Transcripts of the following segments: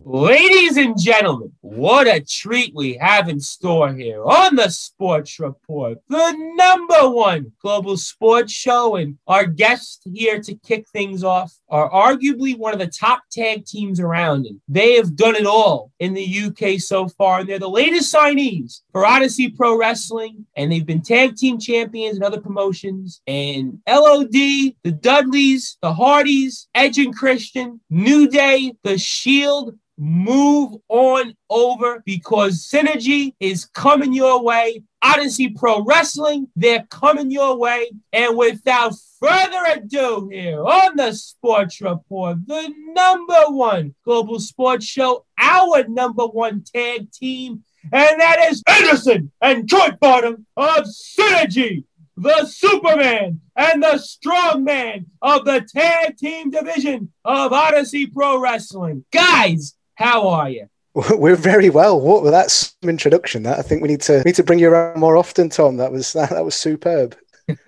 Ladies and gentlemen, what a treat we have in store here on the Sports Report, the #1 global sports show. And our guests here to kick things off are arguably one of the top tag teams around. And they have done it all in the UK so far. And they're the latest signees for Odyssey Pro Wrestling. And they've been tag team champions in other promotions. And LOD, the Dudleys, the Hardys, Edge and Christian, New Day, the Shield, move on over because Sinergy is coming your way. Odyssey Pro Wrestling, they're coming your way. And without further ado, here on the Sports Report, the #1 global sports show, our #1 tag team, and that is Anderson and Troy Bartram of Sinergy, the Superman and the Strongman of the tag team division of Odyssey Pro Wrestling. Guys, how are you? We're very well. What was that introduction? That I think we need to bring you around more often, Tom. That was superb.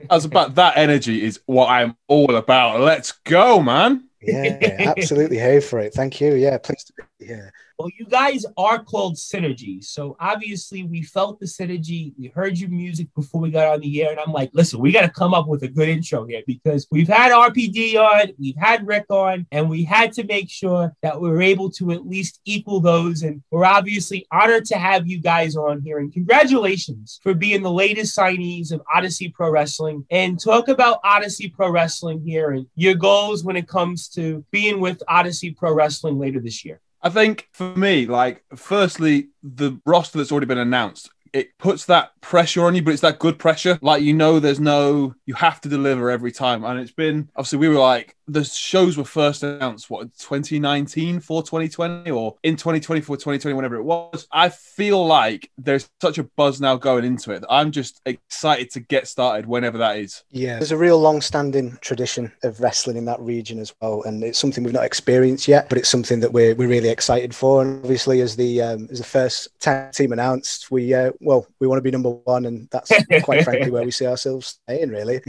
I was about that energy is what I'm all about. Let's go, man. Yeah, absolutely. Here for it. Thank you. Yeah, pleased to be here. Well, you guys are called Sinergy. So obviously we felt the synergy. We heard your music before we got on the air. And I'm like, listen, we got to come up with a good intro here because we've had RPD on, we've had Rick on, and we had to make sure that we were able to at least equal those. And we're obviously honored to have you guys on here. And congratulations for being the latest signees of Odyssey Pro Wrestling. And talk about Odyssey Pro Wrestling here and your goals when it comes to being with Odyssey Pro Wrestling later this year. I think for me, firstly, the roster that's already been announced, it puts that pressure on you, but it's that good pressure. You have to deliver every time. And it's been, obviously, we were like, the shows were first announced, 2019 for 2020 or in 2020 for 2020, whenever it was. I feel like there's such a buzz now going into it. I'm just excited to get started whenever that is. Yeah, there's a real long-standing tradition of wrestling in that region as well. And it's something we've not experienced yet, but it's something that we're really excited for. And obviously, as the first tag team announced, we want to be #1, and that's quite frankly where we see ourselves staying, really.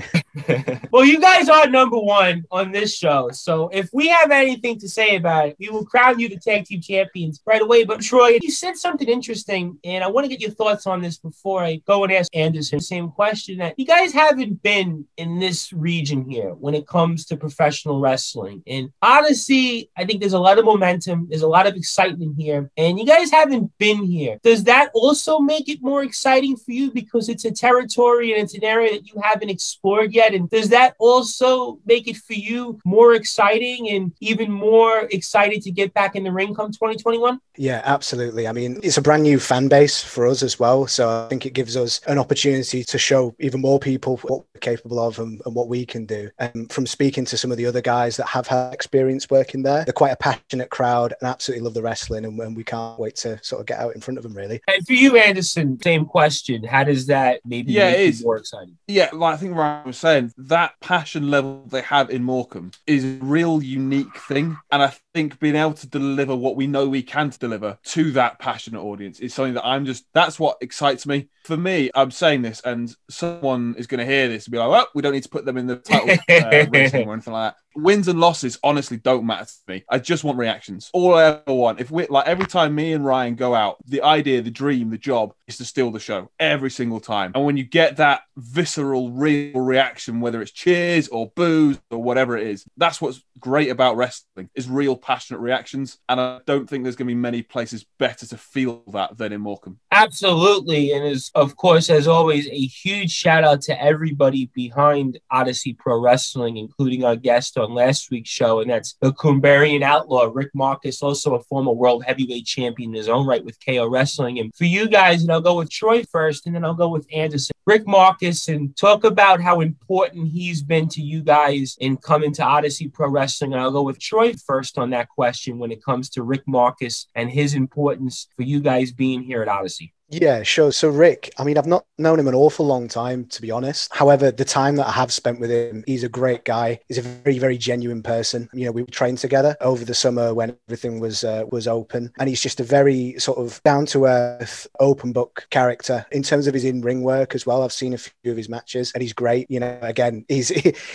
Well, you guys are #1 on this show, so if we have anything to say about it, we will crown you the tag team champions right away. But Troy, you said something interesting, and I want to get your thoughts on this before I go and ask Anderson the same question. That you guys haven't been in this region here when it comes to professional wrestling. And Odyssey, I think there's a lot of momentum, there's a lot of excitement here, and you guys haven't been here. Does that also make it more exciting for you because it's a territory and it's an area that you haven't explored yet? And does that also make it for you more exciting and even more excited to get back in the ring come 2021? Yeah, absolutely. I mean, it's a brand new fan base for us as well. So I think it gives us an opportunity to show even more people what we're capable of and what we can do. And from speaking to some of the other guys that have had experience working there, they're quite a passionate crowd and absolutely love the wrestling. And we can't wait to sort of get out in front of them, really. And for you, Anderson, same question. How does that maybe make you more exciting? Yeah, I think Ryan was saying, that passion level they have in Morecambe is a real unique thing. And I think being able to deliver what we know we can deliver to that passionate audience is something that that's what excites me. For me, I'm saying this and someone is going to hear this and be like, well, we don't need to put them in the title race or anything like that. Wins and losses honestly don't matter to me. I just want reactions. All I ever want, every time me and Ryan go out, the idea, the dream, the job is to steal the show every single time. And when you get that visceral, real reaction, whether it's cheers or boos or whatever it is, that's what's great about wrestling, is real passionate reactions. And I don't think there's going to be many places better to feel that than in Morecambe. Absolutely. And of course, as always, a huge shout out to everybody behind Odyssey Pro Wrestling, including our guest on last week's show, and that's the Cumbarian Outlaw, Rick Marcus, also a former world heavyweight champion in his own right with KO Wrestling. And for you guys, and I'll go with Troy first, and then I'll go with Anderson. Rick Marcus, and talk about how important he's been to you guys in coming to Odyssey Pro Wrestling. And I'll go with Troy first on that question when it comes to Rick Marcus and his importance for you guys being here at Odyssey. Yeah, sure. So Rick, I mean, I've not known him an awful long time, to be honest. However, the time that I have spent with him, he's a great guy. He's a very, very genuine person. You know, we trained together over the summer when everything was open, and he's just a very sort of down to earth, open book character in terms of his in ring work as well. I've seen a few of his matches, and he's great. You know, again, he's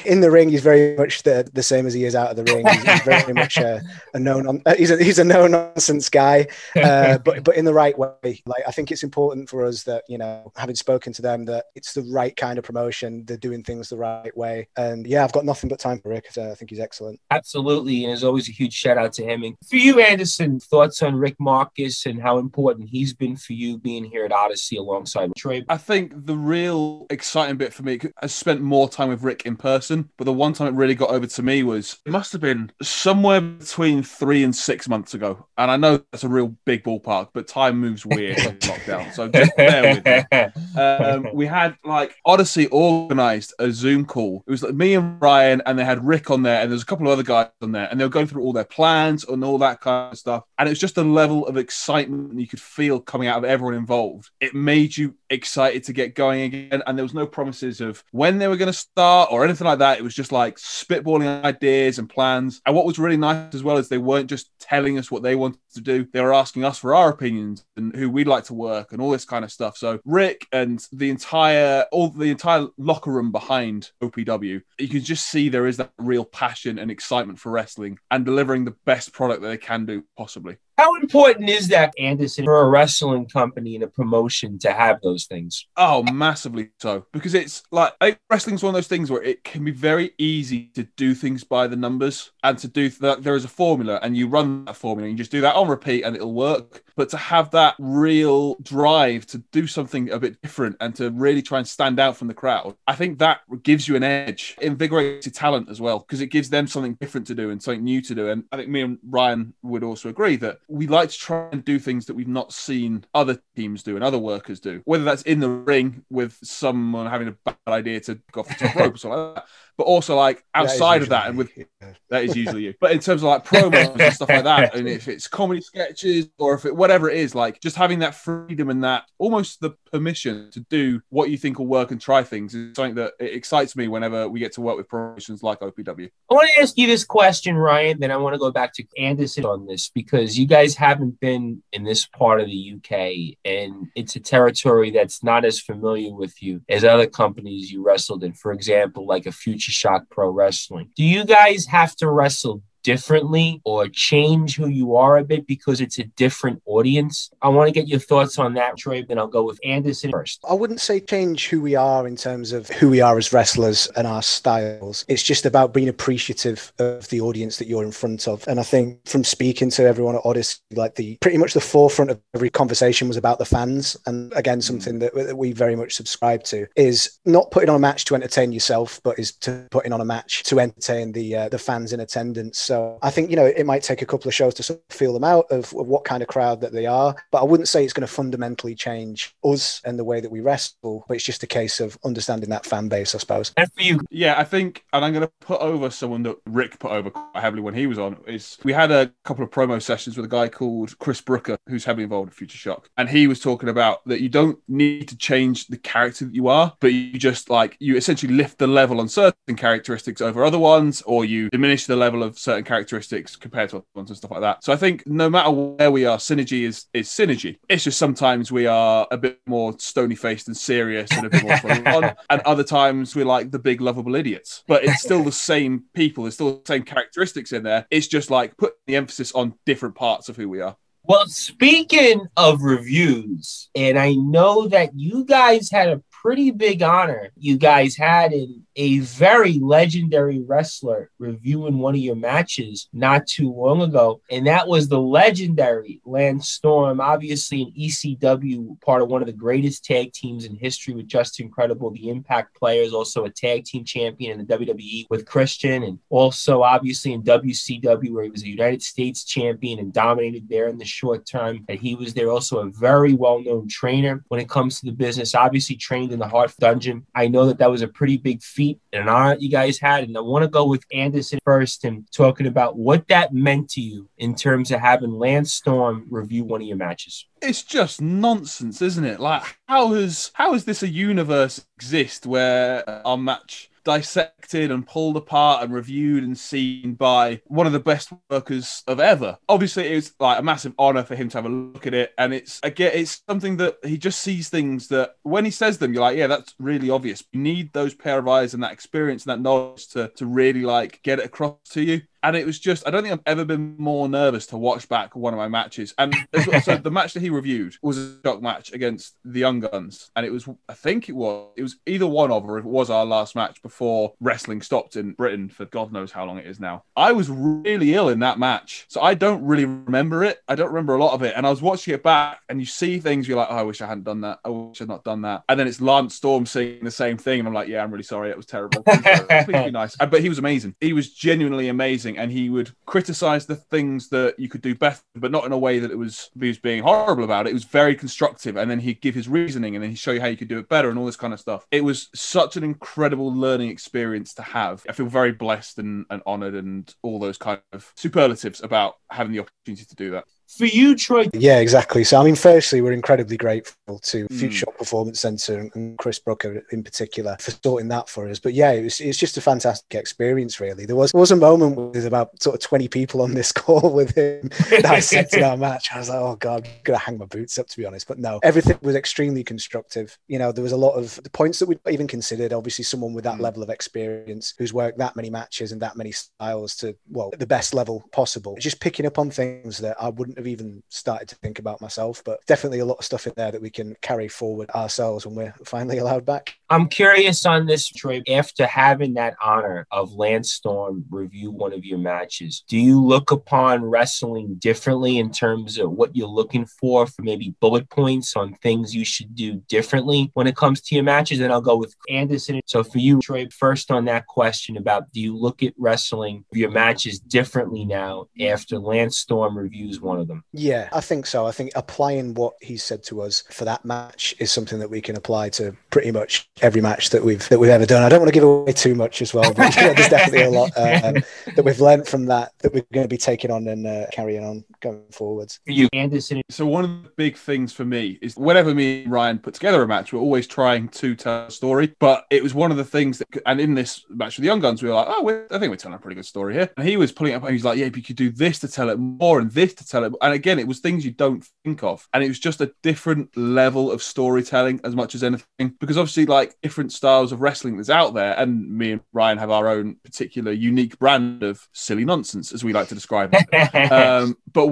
in the ring. He's very much the same as he is out of the ring. He's very much a he's a no nonsense guy, but in the right way. Like, I think it's important for us that, you know, having spoken to them, that it's the right kind of promotion. They're doing things the right way. And yeah, I've got nothing but time for Rick. I think he's excellent. Absolutely. And there's always a huge shout out to him. And for you, Anderson, thoughts on Rick Marcus and how important he's been for you being here at Odyssey alongside Troy? I think the real exciting bit for me, I spent more time with Rick in person, but the one time it really got over to me was, it must have been somewhere between 3 and 6 months ago. And I know that's a real big ballpark, but time moves weird in lockdown. So just bear with me. We had like Odyssey organized a Zoom call. It was like me and Ryan, and they had Rick on there, and there's a couple of other guys on there, and they were going through all their plans and all that kind of stuff. And it was just a level of excitement you could feel coming out of everyone involved. It made you excited to get going again, and there was no promises of when they were going to start or anything like that. It was just like spitballing ideas and plans. And what was really nice as well is they weren't just telling us what they wanted to do. They were asking us for our opinions and who we'd like to work and all this kind of stuff. So Rick and the entire locker room behind OPW, you can just see there is that real passion and excitement for wrestling and delivering the best product that they can do possibly. How important is that, Anderson, for a wrestling company and a promotion to have those things? Oh, massively so. Because it's like, wrestling's one of those things where it can be very easy to do things by the numbers and to do that. There is a formula and you run that formula and you just do that on repeat and it'll work. But to have that real drive to do something a bit different and to really try and stand out from the crowd, I think that gives you an edge. It invigorates your talent as well, because it gives them something different to do and something new to do. And I think me and Ryan would also agree that we like to try and do things that we've not seen other teams do and other workers do, whether that's in the ring with someone having a bad idea to go off the top rope or something like that, but also like outside of that, and with that is usually you. But in terms of like promos and stuff like that, and if it's comedy sketches or if it whatever it is, like just having that freedom and that almost the permission to do what you think will work and try things is something that it excites me whenever we get to work with promotions like OPW. I want to ask you this question, Ryan, then I want to go back to Anderson on this, because you guys haven't been in this part of the UK, and it's a territory that's not as familiar with you as other companies you wrestled in, for example, like a Future Shock Pro Wrestling. Do you guys have to wrestle differently or change who you are a bit because it's a different audience? I want to get your thoughts on that, Troy, then I'll go with Anderson first. I wouldn't say change who we are in terms of who we are as wrestlers and our styles. It's just about being appreciative of the audience that you're in front of. And I think from speaking to everyone at Odyssey, like pretty much the forefront of every conversation was about the fans. And again, something that we very much subscribe to is not putting on a match to entertain yourself, but is to putting on a match to entertain the fans in attendance. So I think, you know, it might take a couple of shows to sort of feel them out of what kind of crowd that they are. But I wouldn't say it's going to fundamentally change us and the way that we wrestle. But it's just a case of understanding that fan base, I suppose. And for you? Yeah, I think, and I'm going to put over someone that Rick put over quite heavily when he was on, is we had a couple of promo sessions with a guy called Chris Brooker, who's heavily involved in Future Shock. And he was talking about that you don't need to change the character that you are, but you just like, you essentially lift the level on certain characteristics over other ones, or you diminish the level of certain characteristics compared to other ones and stuff like that. So I think no matter where we are, Sinergy is Sinergy. It's just sometimes we are a bit more stony-faced and serious and a bit more fun, and other times we're like the big lovable idiots. But it's still the same people. There's still the same characteristics in there. It's just like putting the emphasis on different parts of who we are. Well, speaking of reviews, and I know that you guys had a pretty big honor. You guys had a very legendary wrestler reviewing one of your matches not too long ago, and that was the legendary Lance Storm, obviously an ECW, part of one of the greatest tag teams in history with Just Incredible, the Impact Players, also a tag team champion in the WWE with Christian, and also obviously in WCW where he was a United States champion and dominated there in the short time that he was there. Also a very well-known trainer when it comes to the business, obviously trained wrestling in the Hart Dungeon. I know that was a pretty big feat and an honor you guys had. And I want to go with Anderson first and talking about what that meant to you in terms of having Lance Storm review one of your matches. It's just nonsense, isn't it? Like, how is this a universe exist where our match dissected and pulled apart and reviewed and seen by one of the best workers of ever? Obviously, it was like a massive honor for him to have a look at it, and it's something that he just sees things that when he says them, you're like, yeah, that's really obvious. You need those pair of eyes and that experience and that knowledge to really like get it across to you. And it was just, I don't think I've ever been more nervous to watch back one of my matches. And so the match that he reviewed was a shock match against the Young Guns. And it was, I think it was either one of, or it was our last match before wrestling stopped in Britain for God knows how long it is now. I was really ill in that match. So I don't really remember it. I don't remember a lot of it. And I was watching it back and you see things, you're like, oh, I wish I hadn't done that. I wish I'd not done that. And then it's Lance Storm saying the same thing. And I'm like, yeah, I'm really sorry. It was terrible. Please be nice. But he was amazing. He was genuinely amazing. And he would criticize the things that you could do better, but not in a way that he was being horrible about it. It was very constructive. And then he'd give his reasoning and then he'd show you how you could do it better and all this kind of stuff. It was such an incredible learning experience to have. I feel very blessed and honored and all those kind of superlatives about having the opportunity to do that. For you, Troy? Yeah, exactly. So, I mean, firstly, we're incredibly grateful to Future Performance Centre and Chris Brooker in particular for sorting that for us. But yeah, it's just a fantastic experience, really. There was a moment with about sort of 20 people on this call with him dissecting our match. I was like, oh God, I'm going to hang my boots up, to be honest. But no, everything was extremely constructive. You know, there was a lot of the points that we'd even considered. Obviously, someone with that level of experience who's worked that many matches and that many styles to, well, the best level possible. Just picking up on things that I wouldn't have even started to think about myself, but definitely a lot of stuff in there that we can carry forward ourselves when we're finally allowed back. I'm curious on this, Troy. After having that honor of Lance Storm review one of your matches, do you look upon wrestling differently in terms of what you're looking for maybe bullet points on things you should do differently when it comes to your matches? And I'll go with Anderson. So for you, Troy, first on that question about, do you look at wrestling, your matches differently now after Lance Storm reviews one of them? Yeah, I think so. I think applying what he said to us for that match is something that we can apply to pretty much every match that we've ever done. I don't want to give away too much as well, but there's definitely a lot that we've learned from that we're going to be taking on and carrying on going forwards. For you, Anderson. So one of the big things for me is whenever me and Ryan put together a match, we're always trying to tell a story. But it was one of the things that, and in this match with the Young Guns, we were like, oh, I think we're telling a pretty good story here. And he was pulling it up and he's like, yeah, but you could do this to tell it more and this to tell it. And again, it was things you don't think of. And it was just a different level of storytelling as much as anything. Because obviously, like, different styles of wrestling that's out there, and me and Ryan have our own particular unique brand of silly nonsense, as we like to describe it. But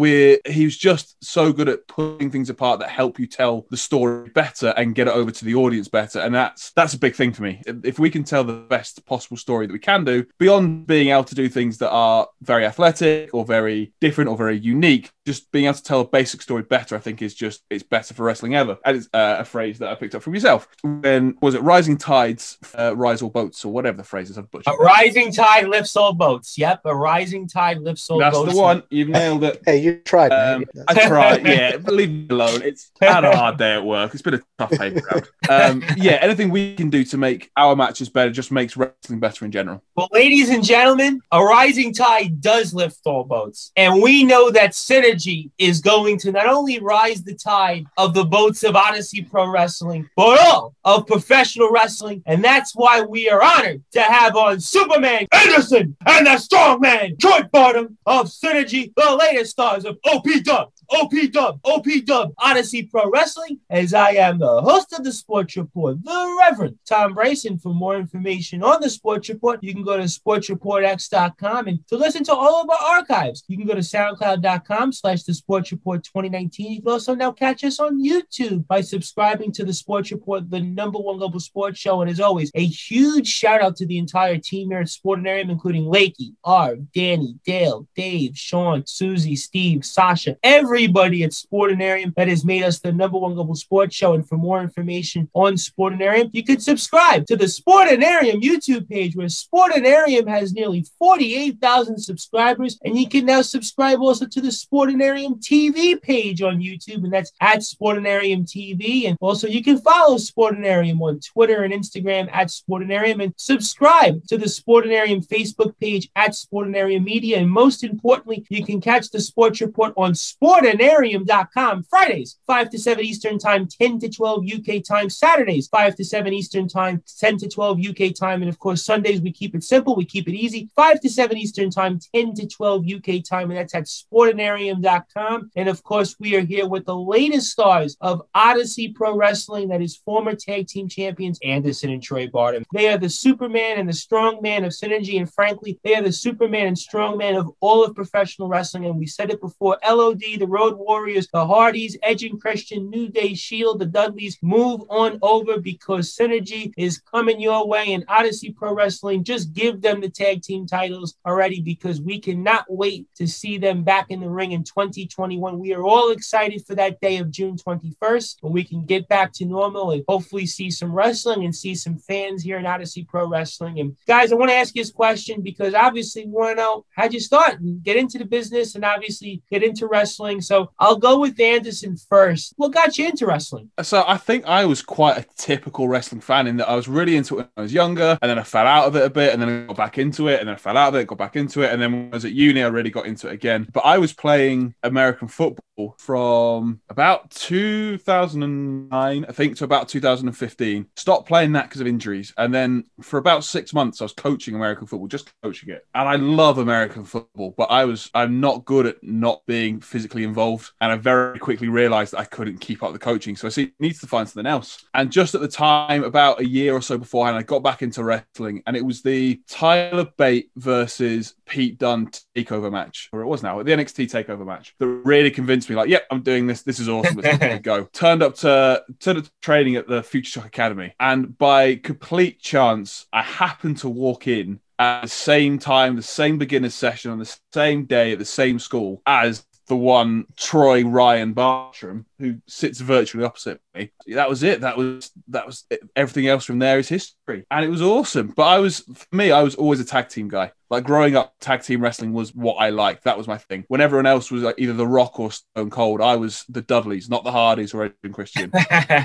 he was just so good at putting things apart that help you tell the story better and get it over to the audience better. And that's a big thing for me. If we can tell the best possible story that we can do, beyond being able to do things that are very athletic or very different or very unique, just being able to tell a basic story better, I think it's better for wrestling ever. And it's a phrase that I picked up from yourself. When was it rising tides rise all boats, or whatever the phrase is? I've butchered. A rising tide lifts all boats. Yep, a rising tide lifts all boats. That's the one. You've nailed it. Hey, you tried. I tried. Yeah, but leave me alone. It's had a hard day at work. It's been a tough paper round. Yeah, anything we can do to make our matches better just makes wrestling better in general. Well, ladies and gentlemen, a rising tide does lift all boats, and we know that Sinergy is going to not only rise the tide of the boats of Odyssey Pro Wrestling, but all of professional wrestling. And that's why we are honored to have on Superman Anderson and the strongman Troy Bartram of Sinergy, the latest stars of OP Odyssey Pro Wrestling, as I am the host of the Sports Report, the Reverend Tom Brice. And for more information on the Sports Report, you can go to sportsreportx.com, and to listen to all of our archives, you can go to soundcloud.com/the Sports Report 2019. You can also now catch us on YouTube by subscribing to the Sports Report, the #1 global sports show. And as always, a huge shout out to the entire team here at Sportanarium, including Lakey, Arv, Danny, Dale, Dave, Sean, Susie, Steve, Sasha, every everybody at Sportanarium that has made us the #1 global sports show. And for more information on Sportanarium, you can subscribe to the Sportanarium YouTube page, where Sportanarium has nearly 48,000 subscribers. And you can now subscribe also to the Sportanarium TV page on YouTube, and that's at Sportanarium TV. And also you can follow Sportanarium on Twitter and Instagram at Sportanarium, and subscribe to the Sportanarium Facebook page at Sportanarium Media. And most importantly, you can catch the Sports Report on Sportanarium.com Fridays, 5 to 7 Eastern Time, 10 to 12 UK time, Saturdays, 5 to 7 Eastern Time, 10 to 12 UK time. And of course, Sundays, we keep it simple, we keep it easy, 5 to 7 Eastern Time, 10 to 12 UK time, and that's at Sportanarium.com. And of course, we are here with the latest stars of Odyssey Pro Wrestling, that is former tag team champions Anderson and Troy Bartram. They are the Superman and the Strongman of Sinergy, and frankly, they are the Superman and Strongman of all of professional wrestling. And we said it before, LOD, the Road Warriors, the Hardys, Edge and Christian, New Day, Shield, the Dudleys, move on over, because Sinergy is coming your way, and Odyssey Pro Wrestling, just give them the tag team titles already, because we cannot wait to see them back in the ring in 2021. We are all excited for that day of June 21st, when we can get back to normal and hopefully see some wrestling and see some fans here in Odyssey Pro Wrestling. And guys, I want to ask you this question, because obviously we want to know, how'd you start and get into the business and obviously get into wrestling? So I'll go with Anderson first. What got you into wrestling? So I think I was quite a typical wrestling fan, in that I was really into it when I was younger, and then I fell out of it a bit, and then I got back into it, and then I fell out of it, got back into it, and then when I was at uni, I really got into it again. But I was playing American football from about 2009, I think, to about 2015. Stopped playing that because of injuries, and then for about 6 months, I was coaching American football, just coaching it. And I love American football, but I'm not good at not being physically involved, and I very quickly realized that I couldn't keep up the coaching, so I see needs to find something else. And just at the time, about a year or so beforehand, I got back into wrestling, and it was the Tyler Bate versus Pete Dunne takeover match, or it was now the NXT takeover match, that really convinced me, like, yep, I'm doing this. This is awesome. Let's go. Turned up to training at the Future Shock Academy, and by complete chance, I happened to walk in at the same time, the same beginner's session on the same day at the same school as the one Troy Ryan Bartram, who sits virtually opposite me. That was it. That was it. Everything else from there is history, and it was awesome. But I was always a tag team guy. Like growing up, tag team wrestling was what I liked. That was my thing. When everyone else was like either The Rock or Stone Cold, I was the Dudleys, not the Hardys or Edge and Christian.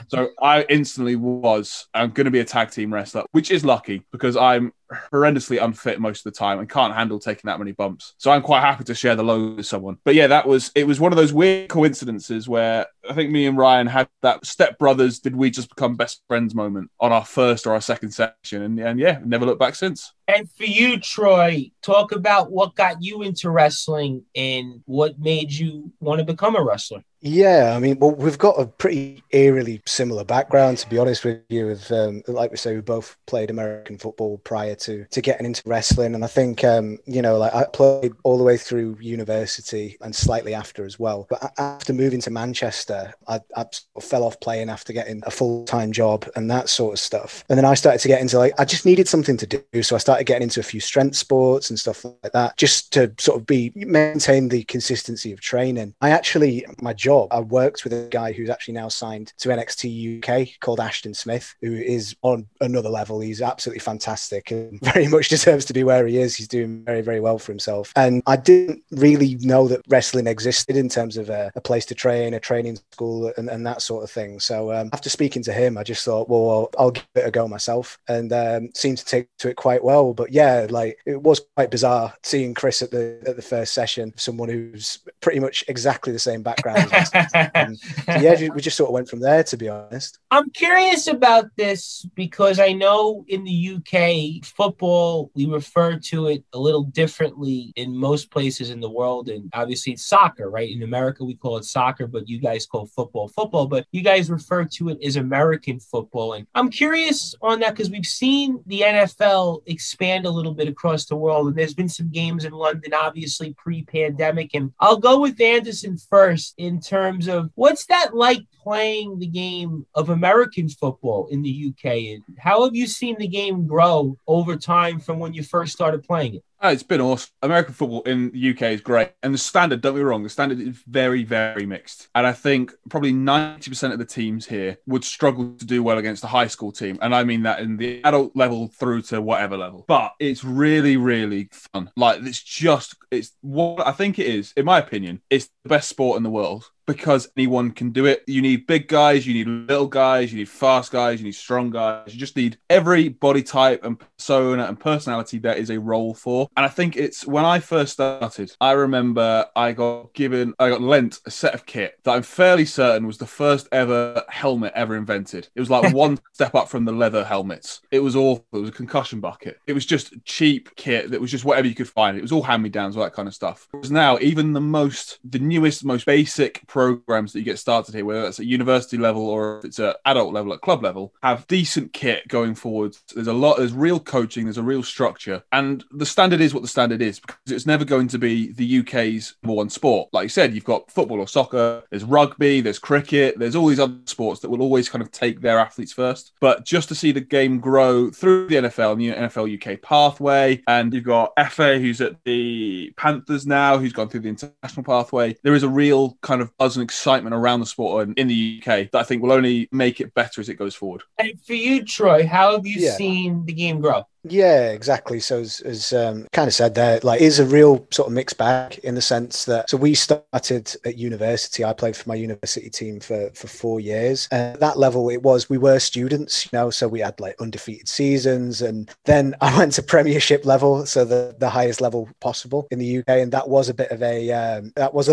So I instantly I'm going to be a tag team wrestler, which is lucky, because I'm horrendously unfit most of the time and can't handle taking that many bumps. So I'm quite happy to share the load with someone. But yeah, it was one of those weird coincidences where I think me and Ryan had that step brothers, did we just become best friends moment on our first or our second session. And yeah, never looked back since. And for you, Troy, talk about what got you into wrestling and what made you want to become a wrestler. Yeah, I mean, well, we've got a pretty eerily similar background, to be honest with you. With like we say, we both played American football prior to getting into wrestling, and I think like I played all the way through university and slightly after as well. But after moving to Manchester, I sort of fell off playing after getting a full-time job and that sort of stuff. And then I started to get into I just needed something to do, so I started getting into a few strength sports and stuff like that, just to sort of maintain the consistency of training. My job, I worked with a guy who's actually now signed to NXT UK called Ashton Smith, who is on another level. He's absolutely fantastic and very much deserves to be where he is. He's doing very, very well for himself. And I didn't really know that wrestling existed in terms of a place to train, a training school and that sort of thing. So after speaking to him, I just thought, well, I'll give it a go myself, and seemed to take to it quite well. But yeah, like it was quite bizarre seeing Chris at the first session, someone who's pretty much exactly the same background as us. So yeah, we just sort of went from there, to be honest. I'm curious about this because I know in the UK, football, we refer to it a little differently in most places in the world. And obviously it's soccer, right? In America, we call it soccer, but you guys call football, but you guys refer to it as American football. And I'm curious on that because we've seen the NFL expand a little bit across the world. And there's been some games in London, obviously pre-pandemic. And I'll go with Anderson first in terms of what's that like playing the game of American football in the UK? And how have you seen the game grow over time from when you first started playing it? It's been awesome. American football in the UK is great. And the standard, don't be wrong, the standard is very, very mixed. And I think probably 90% of the teams here would struggle to do well against a high school team. And I mean that in the adult level through to whatever level. But it's really, really fun. Like, it's what I think it is, in my opinion, it's the best sport in the world. Because anyone can do it. You need big guys, you need little guys, you need fast guys, you need strong guys. You just need every body type and persona and personality there is a role for. And I think it's when I first started, I remember I got lent a set of kit that I'm fairly certain was the first ever helmet ever invented. It was like one step up from the leather helmets. It was awful. It was a concussion bucket. It was just cheap kit that was just whatever you could find. It was all hand-me-downs, all that kind of stuff. Whereas now, even the newest, most basic programs that you get started here, whether that's at university level or if it's at adult level, at club level, have decent kit going forward. There's real coaching, there's a real structure, and the standard is what the standard is, because it's never going to be the UK's number one sport. Like you said, you've got football or soccer, there's rugby, there's cricket, there's all these other sports that will always kind of take their athletes first. But just to see the game grow through the NFL and the NFL UK pathway, and you've got FA who's at the Panthers now, who's gone through the international pathway, there is a real kind of buzz and excitement around the sport in the UK that I think will only make it better as it goes forward. And for you, Troy, how have you seen the game grow? Yeah, exactly. So as kind of said there, like, is a real sort of mixed bag in the sense that, so we started at university. I played for my university team for 4 years. And at that level, we were students, so we had like undefeated seasons. And then I went to Premiership level, so the highest level possible in the UK. And that was a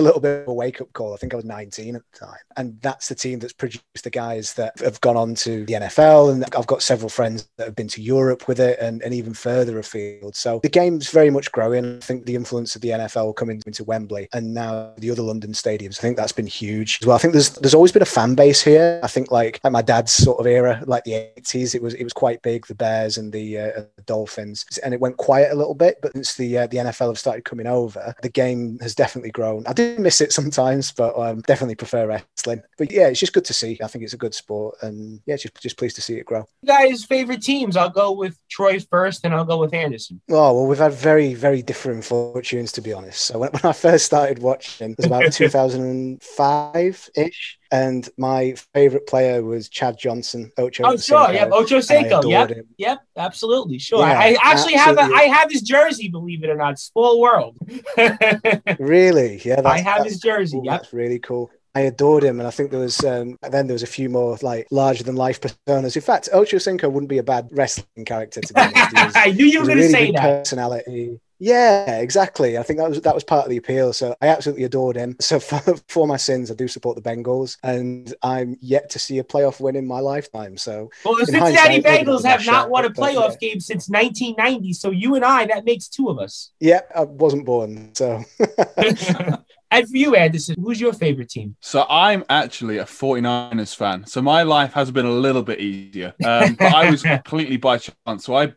little bit of a wake up call. I think I was 19 at the time. And that's the team that's produced the guys that have gone on to the NFL. And I've got several friends that have been to Europe with it and even further afield. So the game's very much growing. I think the influence of the NFL coming into Wembley and now the other London stadiums, I think that's been huge as well. I think there's always been a fan base here. I think like my dad's sort of era, like the 80s, it was quite big, the Bears and the Dolphins, and it went quiet a little bit. But since the NFL have started coming over, the game has definitely grown. I do miss it sometimes, but definitely prefer wrestling. But yeah, it's just good to see. I think it's a good sport, and yeah, just pleased to see it grow. You guys' favorite teams? I'll go with Troy first, and I'll go with Anderson. Oh, well, we've had very, very different fortunes, to be honest. So when I first started watching, it was about 2005-ish. And my favorite player was Chad Johnson, Ocho. Oh, sure, yeah, Ocho Cinco. Yep, absolutely, sure. Yeah, I actually have his jersey, believe it or not. Small world. Really? Yeah, I have his jersey. Cool. Yep. That's really cool. I adored him, and I think there was a few more like larger than life personas. In fact, Ocho Cinco wouldn't be a bad wrestling character, to be honest. I knew you were going to say that. Personality. Yeah, exactly. I think that was part of the appeal. So I absolutely adored him. So for my sins, I do support the Bengals, and I'm yet to see a playoff win in my lifetime. So, well, the Cincinnati Bengals have not won a playoff game since 1990. So you and that makes two of us. Yeah, I wasn't born. So. And for you, Anderson, who's your favorite team? So I'm actually a 49ers fan. So my life has been a little bit easier. But I was completely by chance. So I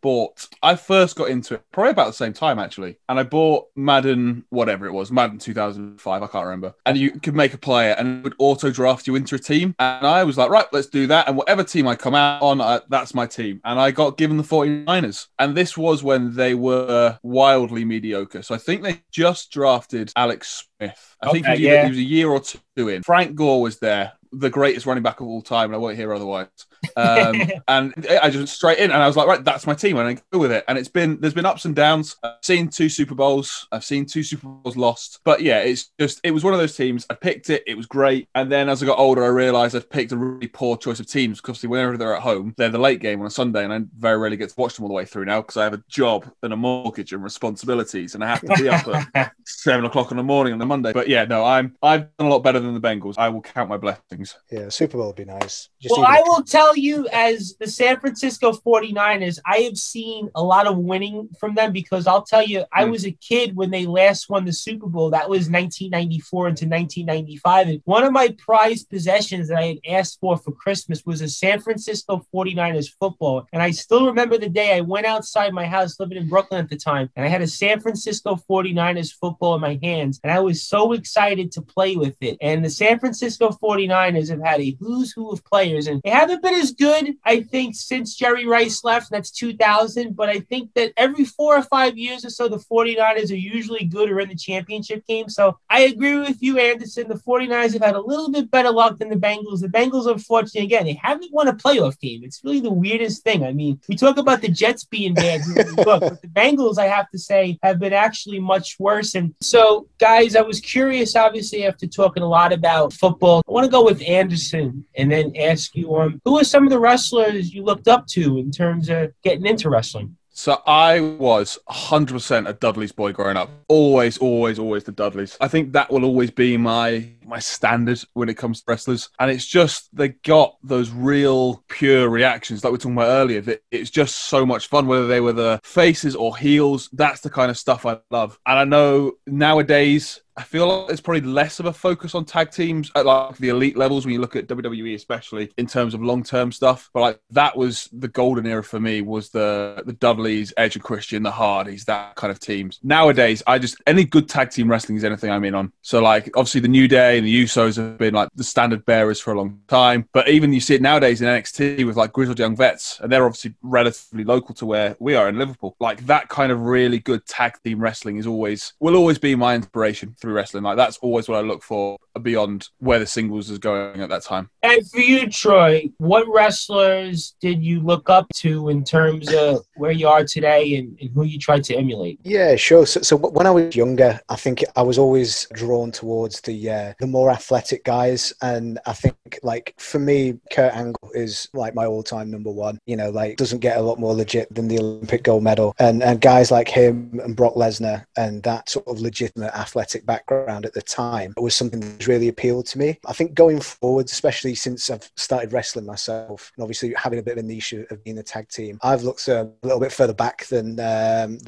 first got into it probably about the same time, actually. And I bought Madden, whatever it was, Madden 2005, I can't remember. And you could make a player and it would auto draft you into a team. And I was like, right, let's do that. And whatever team I come out on, that's my team. And I got given the 49ers. And this was when they were wildly mediocre. So I think they just drafted Alex Smith. I think he was a year or two in. Frank Gore was there, the greatest running back of all time, and I won't hear otherwise. And I just went straight in, and I was like, right, that's my team, and I go with it. And there's been ups and downs. I've seen 2 Super Bowls. I've seen 2 Super Bowls lost. But yeah, it was one of those teams. I picked it. It was great. And then as I got older, I realized I'd picked a really poor choice of teams because whenever they're at home, they're the late game on a Sunday, and I very rarely get to watch them all the way through now because I have a job and a mortgage and responsibilities, and I have to be up at 7 o'clock in the morning on a Monday. But yeah, no, I've done a lot better than the Bengals. I will count my blessings. Yeah, Super Bowl would be nice. I will tell you, as the San Francisco 49ers, I have seen a lot of winning from them because I'll tell you, I was a kid when they last won the Super Bowl. That was 1994 into 1995. And one of my prized possessions that I had asked for Christmas was a San Francisco 49ers football. And I still remember the day I went outside my house living in Brooklyn at the time, and I had a San Francisco 49ers football in my hands. And I was so excited to play with it. And And the San Francisco 49ers have had a who's who of players, and they haven't been as good, I think, since Jerry Rice left. That's 2000. But I think that every 4 or 5 years or so, the 49ers are usually good or in the championship game. So I agree with you, Anderson. The 49ers have had a little bit better luck than the Bengals. The Bengals, unfortunately, again, they haven't won a playoff game. It's really the weirdest thing. I mean, we talk about the Jets being bad, but the Bengals, I have to say, have been actually much worse. And so, guys, I was curious, obviously, after talking a lot about football, I want to go with Anderson and then ask you, who are some of the wrestlers you looked up to in terms of getting into wrestling? So I was 100% a Dudley's boy growing up. Always the Dudleys. I think that will always be my standard when it comes to wrestlers. And it's just, they got those real pure reactions like we were talking about earlier. That it's just so much fun, whether they were the faces or heels. That's the kind of stuff I love. And I know nowadays, I feel like there's probably less of a focus on tag teams at like the elite levels when you look at WWE, especially in terms of long-term stuff. But like that was the golden era for me, was the Dudleys, Edge and Christian, the Hardys, that kind of teams. Nowadays, any good tag team wrestling is anything I'm in on. So like obviously the New Day and the Usos have been like the standard bearers for a long time. But even you see it nowadays in NXT with like Grizzled Young Vets, and they're obviously relatively local to where we are in Liverpool. Like that kind of really good tag team wrestling will always be my inspiration through wrestling. Like that's always what I look for beyond where the singles is going at that time. And for you, Troy, what wrestlers did you look up to in terms of where you are today and who you tried to emulate? Yeah, sure. So when I was younger, I think I was always drawn towards the more athletic guys. And I think like for me, Kurt Angle is like my all-time number one. You know, like doesn't get a lot more legit than the Olympic gold medal. And guys like him and Brock Lesnar and that sort of legitimate athletic background at the time was something that really appealed to me. I think going forward, especially since I've started wrestling myself and obviously having a bit of a niche of being a tag team, I've looked a little bit further back than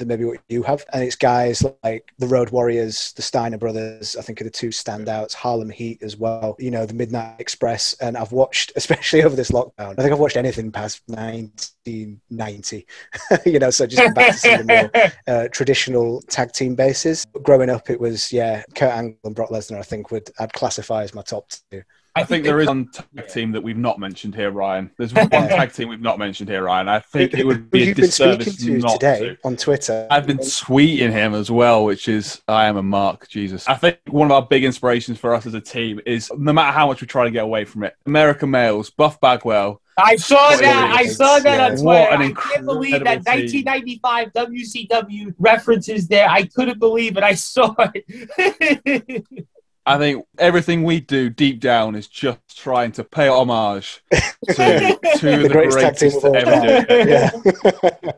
maybe what you have. And it's guys like the Road Warriors, the Steiner brothers, I think are the two standouts, Harlem Heat as well, you know, the Midnight Express. And I've watched, especially over this lockdown, I think I've watched anything past 1990, you know, so just back to some of the more traditional tag team bases. But growing up, it was, Kurt Angle and Brock Lesnar, I think I'd classify as my top two. I think there is one tag team that we've not mentioned here, Ryan. There's one tag team we've not mentioned here, Ryan. I think it would be a disservice not today on Twitter. I've been tweeting him as well, which is, I am a mark, Jesus. I think one of our big inspirations for us as a team is, no matter how much we try to get away from it, American males, Buff Bagwell. I saw that on Twitter. What an I can't believe that 1995 WCW references there. I couldn't believe it. I saw it. I think everything we do deep down is just trying to pay homage to the greatest to ever do it. Yeah.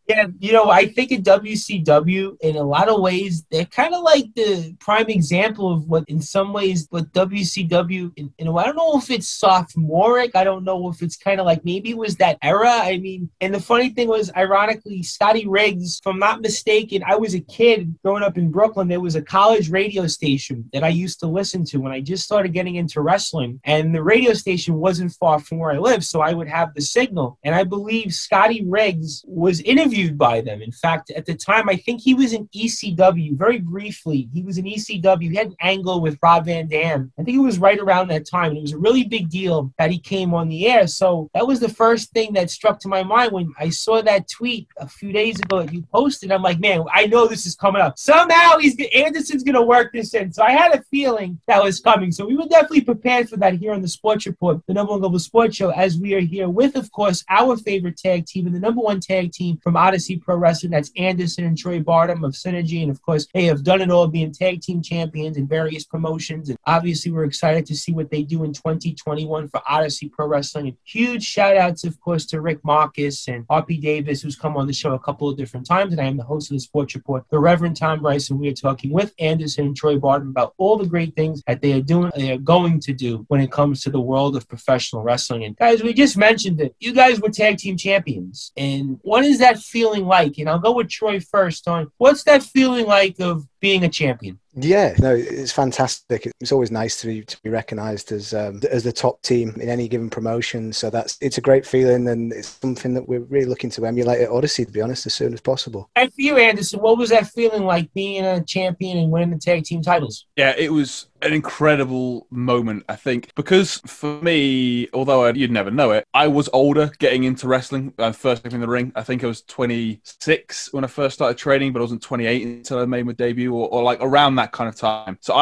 Yeah, you know, I think in WCW, in a lot of ways, they're kind of like the prime example of what, in some ways, what WCW, I don't know if it's sophomoric. I don't know if it's kind of like, maybe it was that era. I mean, and the funny thing was, ironically, Scotty Riggs, if I'm not mistaken, I was a kid growing up in Brooklyn. There was a college radio station that I used to listen to when I just started getting into wrestling. And the radio station wasn't far from where I lived, so I would have the signal. And I believe Scotty Riggs was interviewed by them. In fact, at the time, I think he was in ECW. Very briefly, he was in ECW. He had an angle with Rob Van Dam. I think it was right around that time. And it was a really big deal that he came on the air. So that was the first thing that struck to my mind when I saw that tweet a few days ago that you posted. I'm like, man, I know this is coming up. Somehow Anderson's going to work this in. So I had a feeling that was coming. So we were definitely prepared for that here on the Sports Report, the number one global sports show, as we are here with, of course, our favorite tag team and the number one tag team from Odyssey Pro Wrestling. That's Anderson and Troy Bartram of Sinergy. And of course, they have done it all, being tag team champions in various promotions. And obviously, we're excited to see what they do in 2021 for Odyssey Pro Wrestling. And huge shout outs, of course, to Rick Marcus and RP Davis, who's come on the show a couple of different times. And I am the host of the Sports Report, the Reverend Tom Brice. And we are talking with Anderson and Troy Bartram about all the great things that they are doing, they are going to do when it comes to the world of professional wrestling. And guys, we just mentioned it. You guys were tag team champions. And what is that feeling like? And I'll go with Troy first on what's that feeling like of being a champion? Yeah, no, it's fantastic. It's always nice to be recognised as the top team in any given promotion. So it's a great feeling, and it's something that we're really looking to emulate at Odyssey, to be honest, as soon as possible. And for you, Anderson, what was that feeling like being a champion and winning the tag team titles? Yeah, it was an incredible moment, I think, because for me, although you'd never know it, I was older getting into wrestling. First stepping in the ring, I think I was 26 when I first started training, but I wasn't 28 until I made my debut, or like around that kind of time. So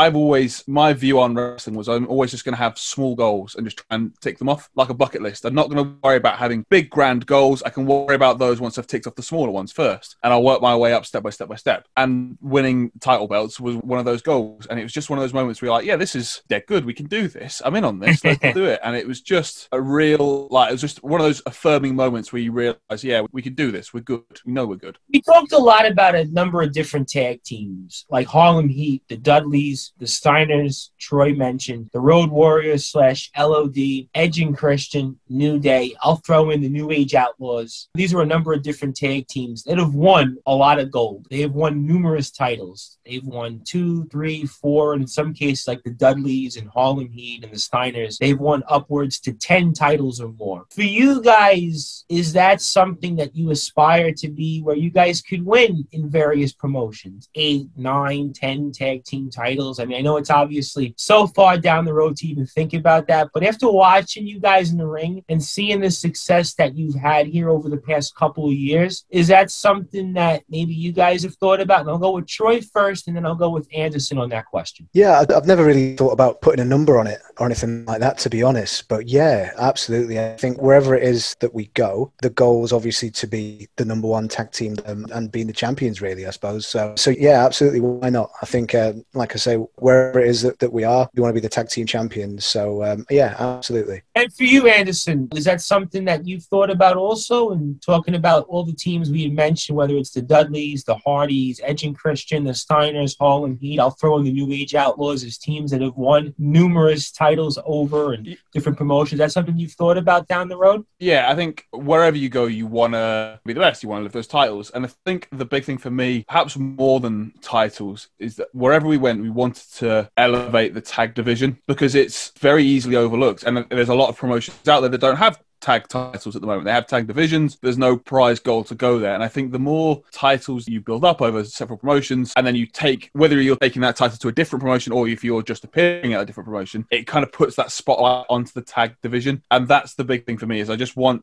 my view on wrestling was I'm always just going to have small goals and just try and tick them off like a bucket list. I'm not going to worry about having big grand goals. I can worry about those once I've ticked off the smaller ones first, and I'll work my way up step by step by step. And winning title belts was one of those goals, and it was just one of those moments where you're like, yeah, this is dead good. We can do this. I'm in on this. Let's do it. And it was just a real, it was just one of those affirming moments where you realize, yeah, we can do this. We're good. We know we're good. We talked a lot about a number of different tag teams, like Harlem Heat, the Dudleys, the Steiners, Troy mentioned, the Road Warriors / LOD, Edge and Christian, New Day. I'll throw in the New Age Outlaws. These are a number of different tag teams that have won a lot of gold. They have won numerous titles. They've won 2, 3, 4, and in some cases, like the Dudleys and Harlem Heat and the Steiners, they've won upwards to 10 titles or more. For you guys, is that something that you aspire to be, where you guys could win in various promotions? 8, 9, 10 tag team titles? I mean, I know it's obviously so far down the road to even think about that, but after watching you guys in the ring and seeing the success that you've had here over the past couple of years, is that something that maybe you guys have thought about? And I'll go with Troy first, and then I'll go with Anderson on that question. Yeah, I've never really thought about putting a number on it or anything like that, to be honest. But yeah, absolutely. I think wherever it is that we go, the goal is obviously to be the number one tag team and being the champions, really, I suppose. So yeah, absolutely. Why not? I think, like I say, wherever it is that we are, we want to be the tag team champions. So yeah, absolutely. And for you, Anderson, is that something that you've thought about also? And talking about all the teams we had mentioned, whether it's the Dudleys, the Hardys, Edge and Christian, the Steiners, Harlem Heat, I'll throw in the New Age Outlaws as teams that have won numerous titles over and different promotions. That's something you've thought about down the road? Yeah, I think wherever you go, you want to be the best. You want to lift those titles. And I think the big thing for me, perhaps more than titles, is that wherever we went, we wanted to elevate the tag division, because it's very easily overlooked. And there's a lot of promotions out there that don't have tag titles at the moment. They have tag divisions. There's no prize goal to go there. And I think the more titles you build up over several promotions, and then you take, whether you're taking that title to a different promotion or if you're just appearing at a different promotion, it kind of puts that spotlight onto the tag division. And that's the big thing for me, is I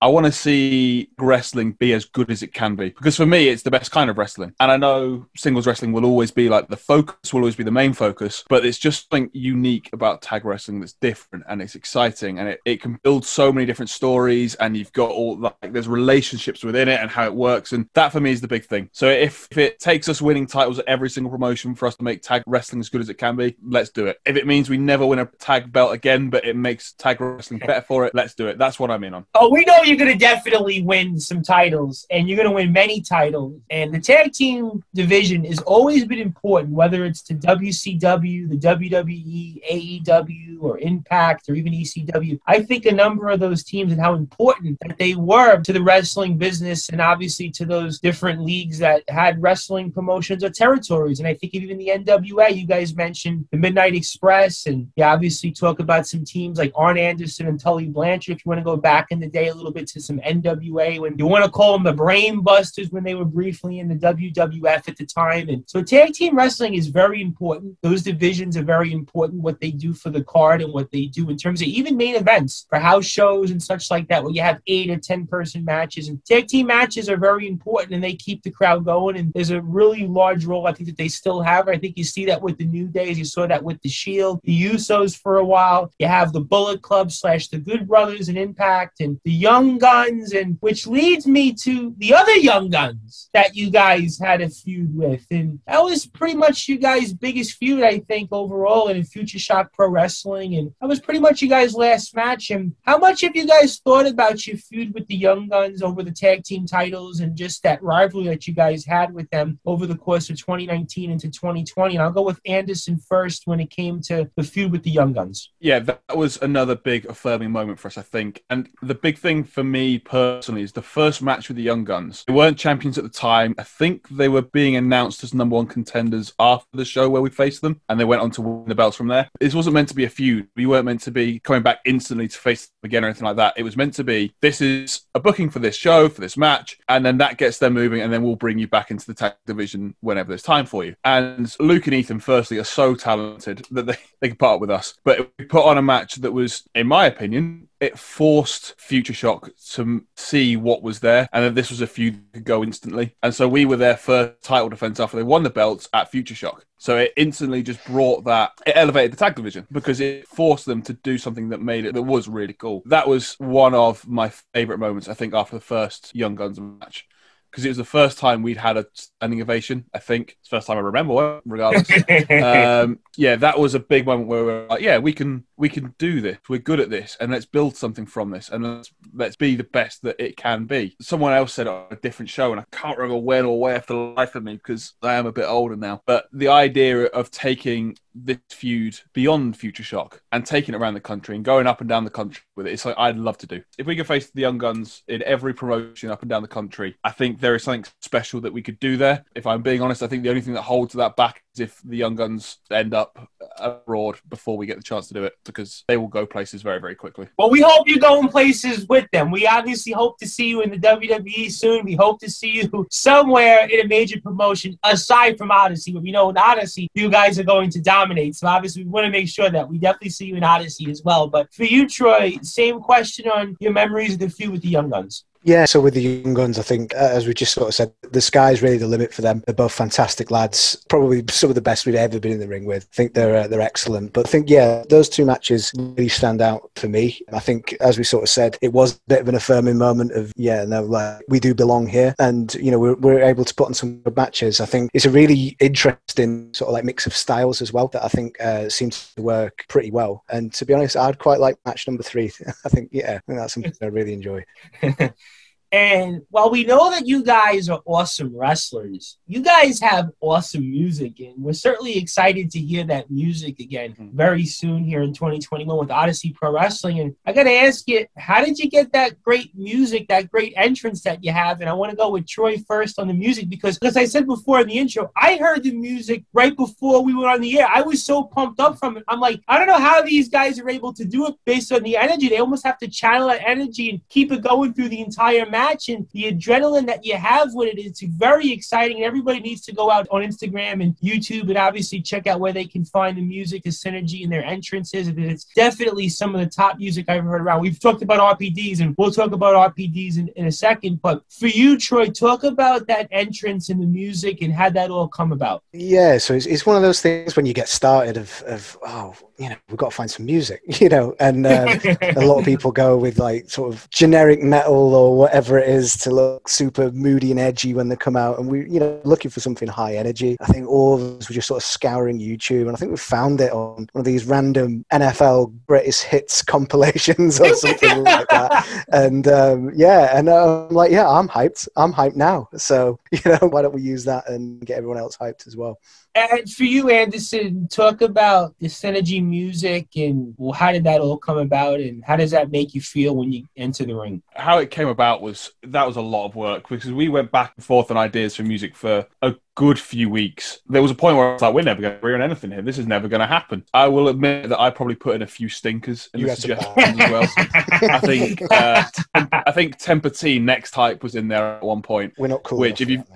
want to see wrestling be as good as it can be. Because for me, it's the best kind of wrestling. And I know singles wrestling will always be like the focus, will always be the main focus, but it's just something unique about tag wrestling that's different, and it's exciting, and it can build so many different stories, and you've got all there's relationships within it and how it works, and that for me is the big thing. So if it takes us winning titles at every single promotion for us to make tag wrestling as good as it can be, let's do it. If it means we never win a tag belt again, but it makes tag wrestling better for it, let's do it. That's what I'm in on. Oh, we know you're going to definitely win some titles, and you're going to win many titles. And the tag team division has always been important, whether it's to WCW, the WWE, AEW, or Impact, or even ECW. I think a number of those teams and how important that they were to the wrestling business, and obviously to those different leagues that had wrestling promotions or territories. And I think even the NWA, you guys mentioned the Midnight Express, and you obviously talk about some teams like Arn Anderson and Tully Blanchard, if you want to go back in the day a little bit to some NWA, when you want to call them the Brain Busters, when they were briefly in the WWF at the time. And so tag team wrestling is very important. Those divisions are very important, what they do for the card and what they do in terms of even main events for house shows and such like that, where you have 8 or 10 person matches. And tag team matches are very important, and they keep the crowd going. And there's a really large role I think that they still have. I think you see that with the New Days. You saw that with the Shield, the Usos for a while. You have the Bullet Club / the Good Brothers and Impact, and the Young Guns, and which leads me to the other Young Guns that you guys had a feud with. And that was pretty much you guys' biggest feud, I think, overall, and in Future Shock Pro Wrestling. And that was pretty much you guys' last match. And how much have you guys thought thought about your feud with the Young Guns over the tag team titles and just that rivalry that you guys had with them over the course of 2019 into 2020. And I'll go with Anderson first when it came to the feud with the Young Guns. Yeah, that was another big affirming moment for us, I think. And the big thing for me personally is the first match with the Young Guns. They weren't champions at the time. I think they were being announced as number one contenders after the show where we faced them, and they went on to win the belts from there. This wasn't meant to be a feud. We weren't meant to be coming back instantly to face them again or anything like that. It was meant to be, this is a booking for this show, for this match, and then that gets them moving, and then we'll bring you back into the tag division whenever there's time for you. And Luke and Ethan, firstly, are so talented that they can part with us. But we put on a match that was, in my opinion, it forced Future Shock to see what was there, and that this was a feud that could go instantly. And so we were their first title defense after they won the belts at Future Shock. So it instantly just brought that, it elevated the tag division because it forced them to do something that made it, that was really cool. That was one of my favorite moments, I think, after the first Young Guns match. Because it was the first time we'd had a standing ovation, I think. It's the first time I remember, regardless. Yeah, that was a big moment where we were like, yeah, we can do this. We're good at this, and let's build something from this, and let's be the best that it can be. Someone else said it on a different show, and I can't remember when or where for the life of me, because I am a bit older now. But the idea of taking this feud beyond Future Shock and taking it around the country and going up and down the country with it, it's like I'd love to do. If we could face the Young Guns in every promotion up and down the country, I think there is something special that we could do there. If I'm being honest, I think the only thing that holds that back is if the Young Guns end up abroad before we get the chance to do it, because they will go places very, very quickly. Well, we hope you're going places with them. We obviously hope to see you in the WWE soon. We hope to see you somewhere in a major promotion aside from Odyssey. But we know in Odyssey, you guys are going to dominate. So obviously, we want to make sure that we definitely see you in Odyssey as well. But for you, Troy, same question on your memories of the feud with the Young Guns. Yeah, so with the Young Guns, I think, as we just sort of said, the sky's really the limit for them. They're both fantastic lads, probably some of the best we've ever been in the ring with. I think they're excellent. But I think, yeah, those two matches really stand out for me. I think, as we sort of said, it was a bit of an affirming moment of, yeah, no, like, we do belong here. And, you know, we're able to put on some good matches. I think it's a really interesting sort of like mix of styles as well that I think seems to work pretty well. And to be honest, I'd quite like match number 3. I think that's something I really enjoy. And while we know that you guys are awesome wrestlers, you guys have awesome music, and we're certainly excited to hear that music again very soon here in 2021 with Odyssey Pro Wrestling. And I got to ask you, how did you get that great music, that great entrance that you have? And I want to go with Troy first on the music because, as I said before in the intro, I heard the music right before we were on the air. I was so pumped up from it. I'm like, I don't know how these guys are able to do it based on the energy. They almost have to channel that energy and keep it going through the entire match. And the adrenaline that you have with it is very exciting. And everybody needs to go out on Instagram and YouTube and obviously check out where they can find the music, the Sinergy, and their entrances. It's definitely some of the top music I've heard around. We've talked about RPDs, and we'll talk about RPDs in a second. But for you, Troy, talk about that entrance and the music and how that all come about. Yeah, so it's one of those things when you get started of we've got to find some music, and a lot of people go with like sort of generic metal or whatever it is to look super moody and edgy when they come out, and we looking for something high energy. I think all of us were just sort of scouring YouTube, and I think we found it on one of these random NFL greatest hits compilations or something like that. And I'm like, yeah, I'm hyped now, so why don't we use that and get everyone else hyped as well. And for you, Anderson, talk about the Sinergy music and how did that all come about, and how does that make you feel when you enter the ring? How it came about was a lot of work because we went back and forth on ideas for music for a good few weeks. There was a point where I was like, we're never going to agree on anything here. This is never going to happen. I will admit that I probably put in a few stinkers in the suggestions as well. I think Temper T Next Hype was in there at one point. We're not cool which enough.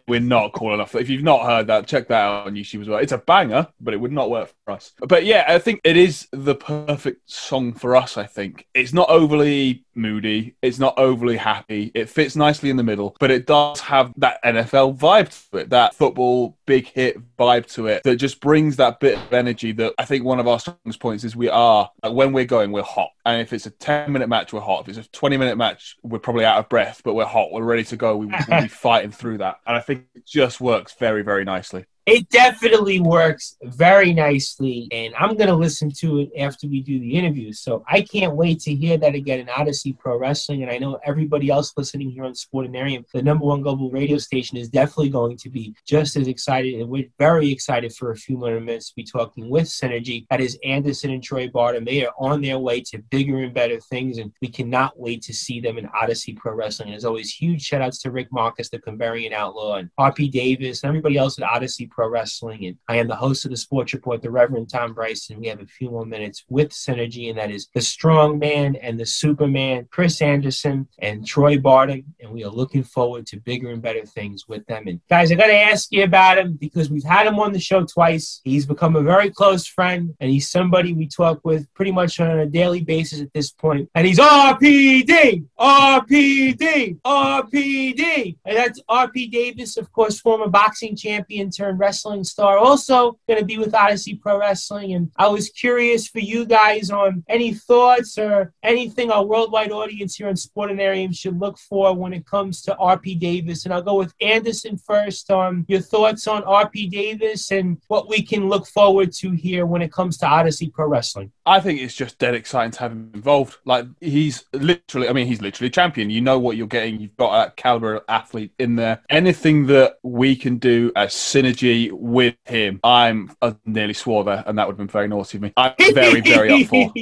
We're not cool enough. If you've not heard that, check that out on YouTube as well. It's a banger, but it would not work for us. But yeah, I think it is the perfect song for us, I think. It's not overly moody. It's not overly happy. It fits nicely in the middle, but it does have that NFL vibe to it, that football big hit vibe to it that just brings that bit of energy that I think one of our strongest points is when we're going, we're hot. And if it's a 10-minute match, we're hot. If it's a 20-minute match, we're probably out of breath, but we're hot. We're ready to go. We'll be fighting through that. And I think it just works very, very nicely. It definitely works very nicely, and I'm going to listen to it after we do the interview. So I can't wait to hear that again in Odyssey Pro Wrestling, and I know everybody else listening here on Sportanarium, the #1 global radio station, is definitely going to be just as excited, and we're very excited for a few more minutes to be talking with Sinergy. That is Anderson and Troy Bartram. They are on their way to bigger and better things, and we cannot wait to see them in Odyssey Pro Wrestling. And as always, huge shout-outs to Rick Marcus, the Converian Outlaw, and RP Davis, and everybody else at Odyssey Pro Wrestling. And I am the host of the Sports Report, the Reverend Tom Brice, and we have a few more minutes with Sinergy, and that is the strong man and the Superman, Chris Anderson and Troy Bartram, and we are looking forward to bigger and better things with them. And guys, I got to ask you about him because we've had him on the show twice. He's become a very close friend, and he's somebody we talk with pretty much on a daily basis at this point. And he's RPD, RPD, RPD. And that's RP Davis, of course, former boxing champion turned wrestling star, also going to be with Odyssey Pro Wrestling. And I was curious for you guys on any thoughts or anything our worldwide audience here on Sportanarium should look for when it comes to RP Davis. And I'll go with Anderson first on your thoughts on RP Davis and what we can look forward to here when it comes to Odyssey Pro Wrestling. I think it's just dead exciting to have him involved. Like, he's literally a champion. You know what you're getting. You've got a caliber athlete in there. Anything that we can do as Synergy with him, I nearly swore there, and that would have been very naughty of me. I'm very, very up for.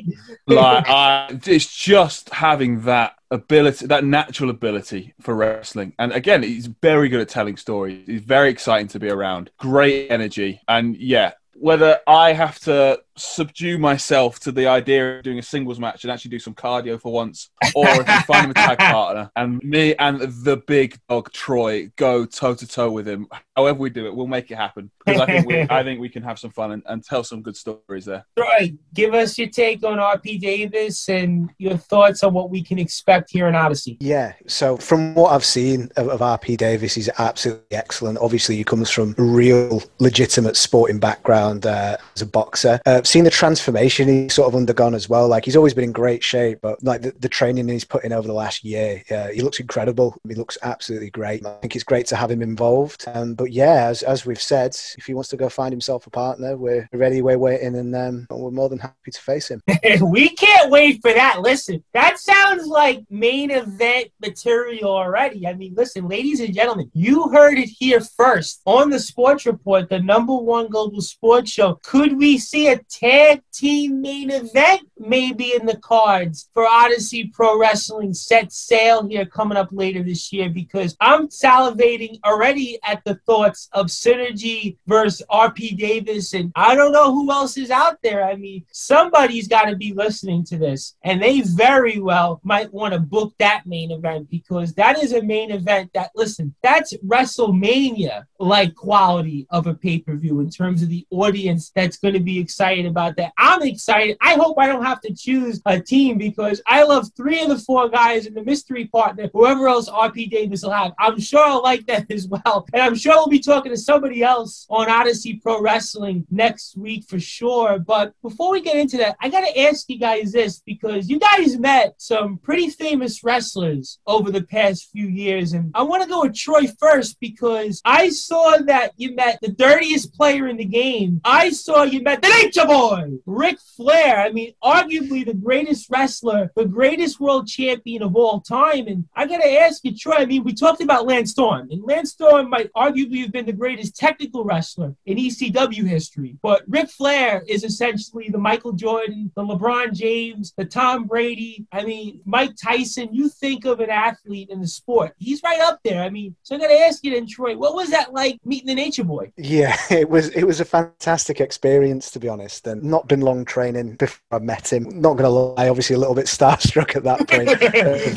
It's just having that ability, that natural ability for wrestling. And again, he's very good at telling stories. He's very exciting to be around. Great energy. And yeah, whether I have to subdue myself to the idea of doing a singles match and actually do some cardio for once, or if we find him a tag partner and me and the big dog Troy go toe-to-toe with him, however we do it, we'll make it happen. Because I think we can have some fun and tell some good stories there. Troy, give us your take on RP Davis and your thoughts on what we can expect here in Odyssey. Yeah, so from what I've seen of RP Davis, he's absolutely excellent. Obviously, he comes from a real legitimate sporting background as a boxer. I've seen the transformation he's sort of undergone as well. Like, he's always been in great shape, but like the training he's put in over the last year, he looks incredible. He looks absolutely great. I think it's great to have him involved. But yeah, as we've said, if he wants to go find himself a partner, we're ready, we're waiting, and we're more than happy to face him. We can't wait for that. Listen, that sounds like main event material already. I mean, listen, ladies and gentlemen, you heard it here first on the Sports Report, the #1 global sports show. Could we see a tag team main event maybe in the cards for Odyssey Pro Wrestling set sail here coming up later this year? Because I'm salivating already at the thoughts of Synergy versus RP Davis, and I don't know who else is out there. I mean, somebody's got to be listening to this, and they very well might want to book that main event, because that is a main event that, listen, that's WrestleMania-like quality of a pay-per-view in terms of the audience that's going to be excited about that. I'm excited. I hope I don't have to choose a team, because I love 3 of the 4 guys and the mystery partner, whoever else RP Davis will have. I'm sure I'll like that as well. And I'm sure we'll be talking to somebody else on Odyssey Pro Wrestling next week for sure. But before we get into that, I got to ask you guys this, because you guys met some pretty famous wrestlers over the past few years. And I want to go with Troy first, because I saw that you met the dirtiest player in the game. I saw you met the Nature Boy, Ric Flair. I mean, arguably the greatest wrestler, the greatest world champion of all time. And I got to ask you, Troy, I mean, we talked about Lance Storm, and Lance Storm might arguably have been the greatest technical wrestler in ECW history. But Ric Flair is essentially the Michael Jordan, the LeBron James, the Tom Brady. I mean, Mike Tyson. You think of an athlete in the sport, he's right up there. I mean, so I got to ask you then, Troy, what was that like meeting the Nature Boy? Yeah, it was a fantastic experience, to be honest, and not been long training before I met him. Not going to lie, obviously a little bit starstruck at that point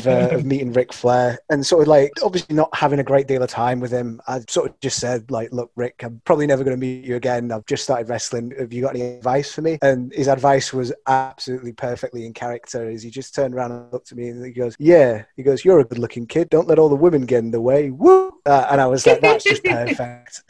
of meeting Ric Flair, and sort of like obviously not having a great deal of time with him. I sort of just said, like, look, Rick, I'm probably never going to meet you again. I've just started wrestling. Have you got any advice for me? And his advice was absolutely perfectly in character. As he just turned around and looked at me and he goes, yeah, he goes, you're a good looking kid. Don't let all the women get in the way. Woo! And I was like, that's just perfect.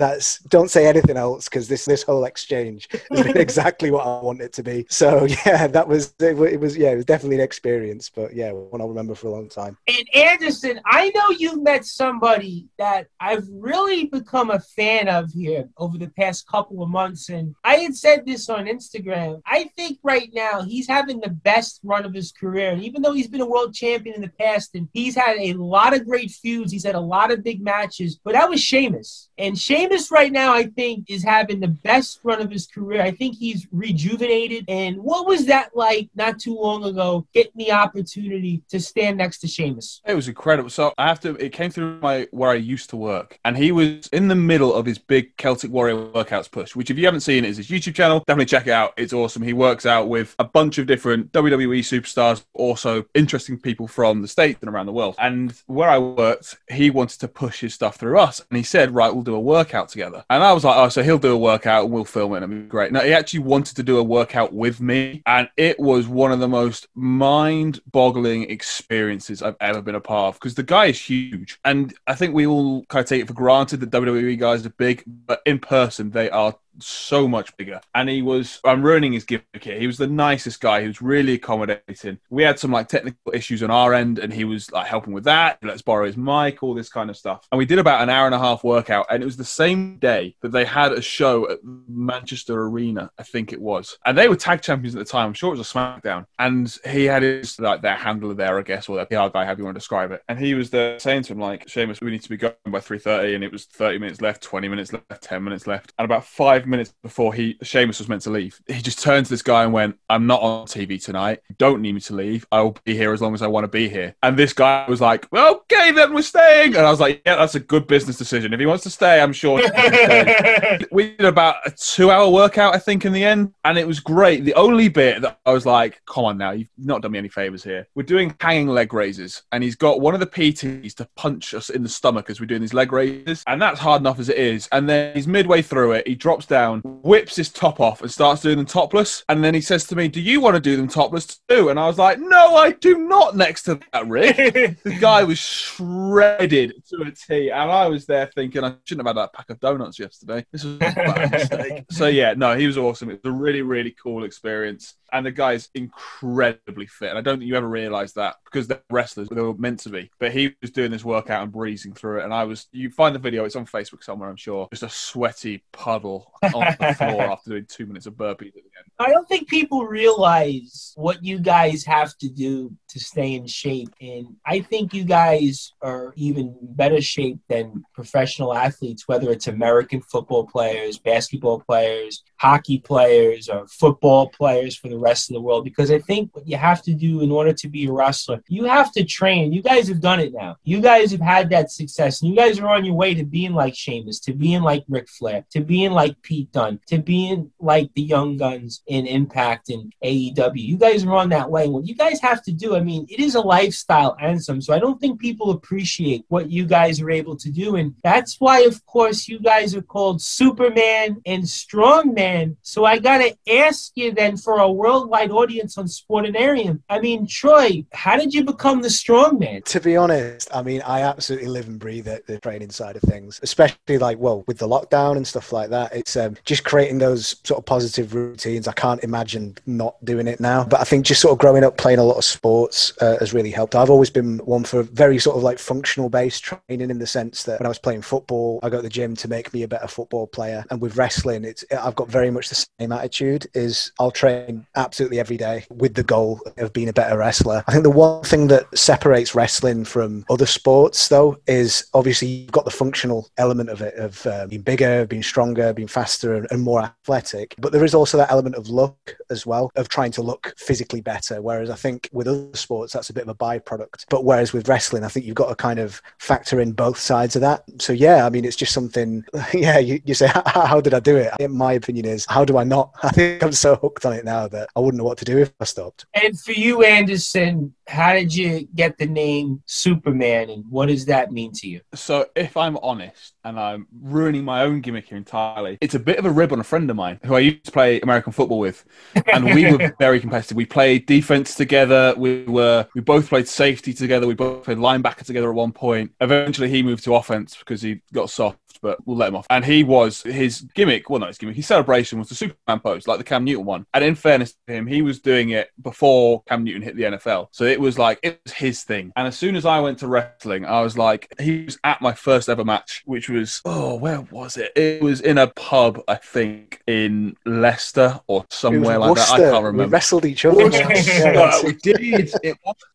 Don't say anything else, because this whole exchange has been exactly what I want it to be. So yeah, it was definitely an experience, but yeah, one I'll remember for a long time. And Anderson, I know you met somebody that I've really become a fan of here over the past couple of months. And I had said this on Instagram. I think right now he's having the best run of his career. And even though he's been a world champion in the past and he's had a lot of great feuds, he's had a lot of big matches, but that was Sheamus. And Sheamus right now, I think, is having the best run of his career. I think he's rejuvenated. And what was that like not too long ago, getting the opportunity to stand next to Sheamus? It was incredible. So it came through where I used to work, and he was in the middle of his big Celtic Warrior workouts push, which if you haven't seen it, is his YouTube channel. Definitely check it out. It's awesome. He works out with a bunch of different WWE superstars, also interesting people from the States and around the world. And where I worked, he wanted to push his stuff through us, and he said, right, we'll do a workout together. And I was like, oh, so he'll do a workout and we'll film it and it'll be great. No, he actually wanted to do a workout with me, and it was one of the most mind-boggling experiences I've ever been a part of, because the guy is huge, and I think we all kind of take it for granted that WWE guys are big, but in person they are so much bigger. And I'm ruining his gimmick here, he was the nicest guy. He was really accommodating. We had some like technical issues on our end, and he was like helping with that. Let's borrow his mic, all this kind of stuff. And we did about an hour and a half workout, and it was the same day that they had a show at Manchester Arena, I think it was, and they were tag champions at the time. I'm sure it was a SmackDown, and he had his like their handler there, I guess, or their PR guy, however you want to describe it. And he was there saying to him like, Sheamus, we need to be going by 3:30, and it was 30 minutes left, 20 minutes left, 10 minutes left, and about 5 minutes before Sheamus was meant to leave, he just turned to this guy and went, I'm not on TV tonight. You don't need me to leave. I will be here as long as I want to be here. And this guy was like, okay, then we're staying. And I was like, yeah, that's a good business decision. If he wants to stay, I'm sure he can stay. We did about a 2-hour workout, I think, in the end. And it was great. The only bit that I was like, come on now, you've not done me any favors here. We're doing hanging leg raises, and he's got one of the PTs to punch us in the stomach as we're doing these leg raises. And that's hard enough as it is. And then he's midway through it. He drops down, whips his top off and starts doing them topless. And then he says to me, do you want to do them topless too? And I was like, no, I do not, next to that, Rick. The guy was shredded to a T. And I was there thinking, I shouldn't have had that pack of donuts yesterday. This was a bad mistake. So yeah, no, he was awesome. It was a really, really cool experience. And the guy's incredibly fit. And I don't think you ever realise that, because they're wrestlers, they were meant to be. But he was doing this workout and breezing through it. And you find the video, it's on Facebook somewhere, I'm sure. Just a sweaty puddle on the floor after doing 2 minutes of burpees at the end. I don't think people realize what you guys have to do to stay in shape. And I think you guys are even better shape than professional athletes, whether it's American football players, basketball players, hockey players, or football players for the rest of the world. Because I think what you have to do in order to be a wrestler, you have to train. You guys have done it now. You guys have had that success, and you guys are on your way to being like Sheamus, to being like Ric Flair, to being like Pete Dunne, to being like the Young Guns in Impact and AEW. You guys are on that way. What you guys have to do, I mean, it is a lifestyle anthem, so I don't think people appreciate what you guys are able to do, and that's why, of course, you guys are called Superman and Strongman. So I gotta ask you then, for a worldwide audience on Sportanarium, I mean, Troy, how did you become the Strongman? To be honest, I mean, I absolutely live and breathe the training side of things, especially with the lockdown and stuff like that. It's just creating those sort of positive routines. I can't imagine not doing it now. But I think just sort of growing up playing a lot of sports has really helped. I've always been one for very sort of like functional based training, in the sense that when I was playing football, I go to the gym to make me a better football player. And with wrestling, I've got very much the same attitude. I'll train absolutely every day with the goal of being a better wrestler. I think the one thing that separates wrestling from other sports, though, is obviously you've got the functional element of it, of being bigger, being stronger, being faster and more athletic. But there is also that element of look as well, of trying to look physically better. Whereas I think with other sports, that's a bit of a byproduct. But whereas with wrestling, I think you've got to kind of factor in both sides of that. So yeah, I mean, it's just something, yeah, you say, how did I do it? My opinion is, how do I not? I think I'm so hooked on it now that I wouldn't know what to do if I stopped. And for you, Anderson, how did you get the name Superman, and what does that mean to you? So if I'm honest, and I'm ruining my own gimmick here entirely, it's a bit of a rib on a friend of mine who I used to play American football with, and we were very competitive. We played defense together. We both played safety together. We both played linebacker together at one point. Eventually, he moved to offense because he got soft, but we'll let him off. And his gimmick, well, not his gimmick, his celebration was the Superman pose, like the Cam Newton one. And in fairness to him, he was doing it before Cam Newton hit the NFL. So it was his thing. And as soon as I went to wrestling, I was like, he was at my first ever match, which was, where was it? It was in a pub, I think, in Leicester or somewhere like that. I can't remember. We wrestled each other. We did.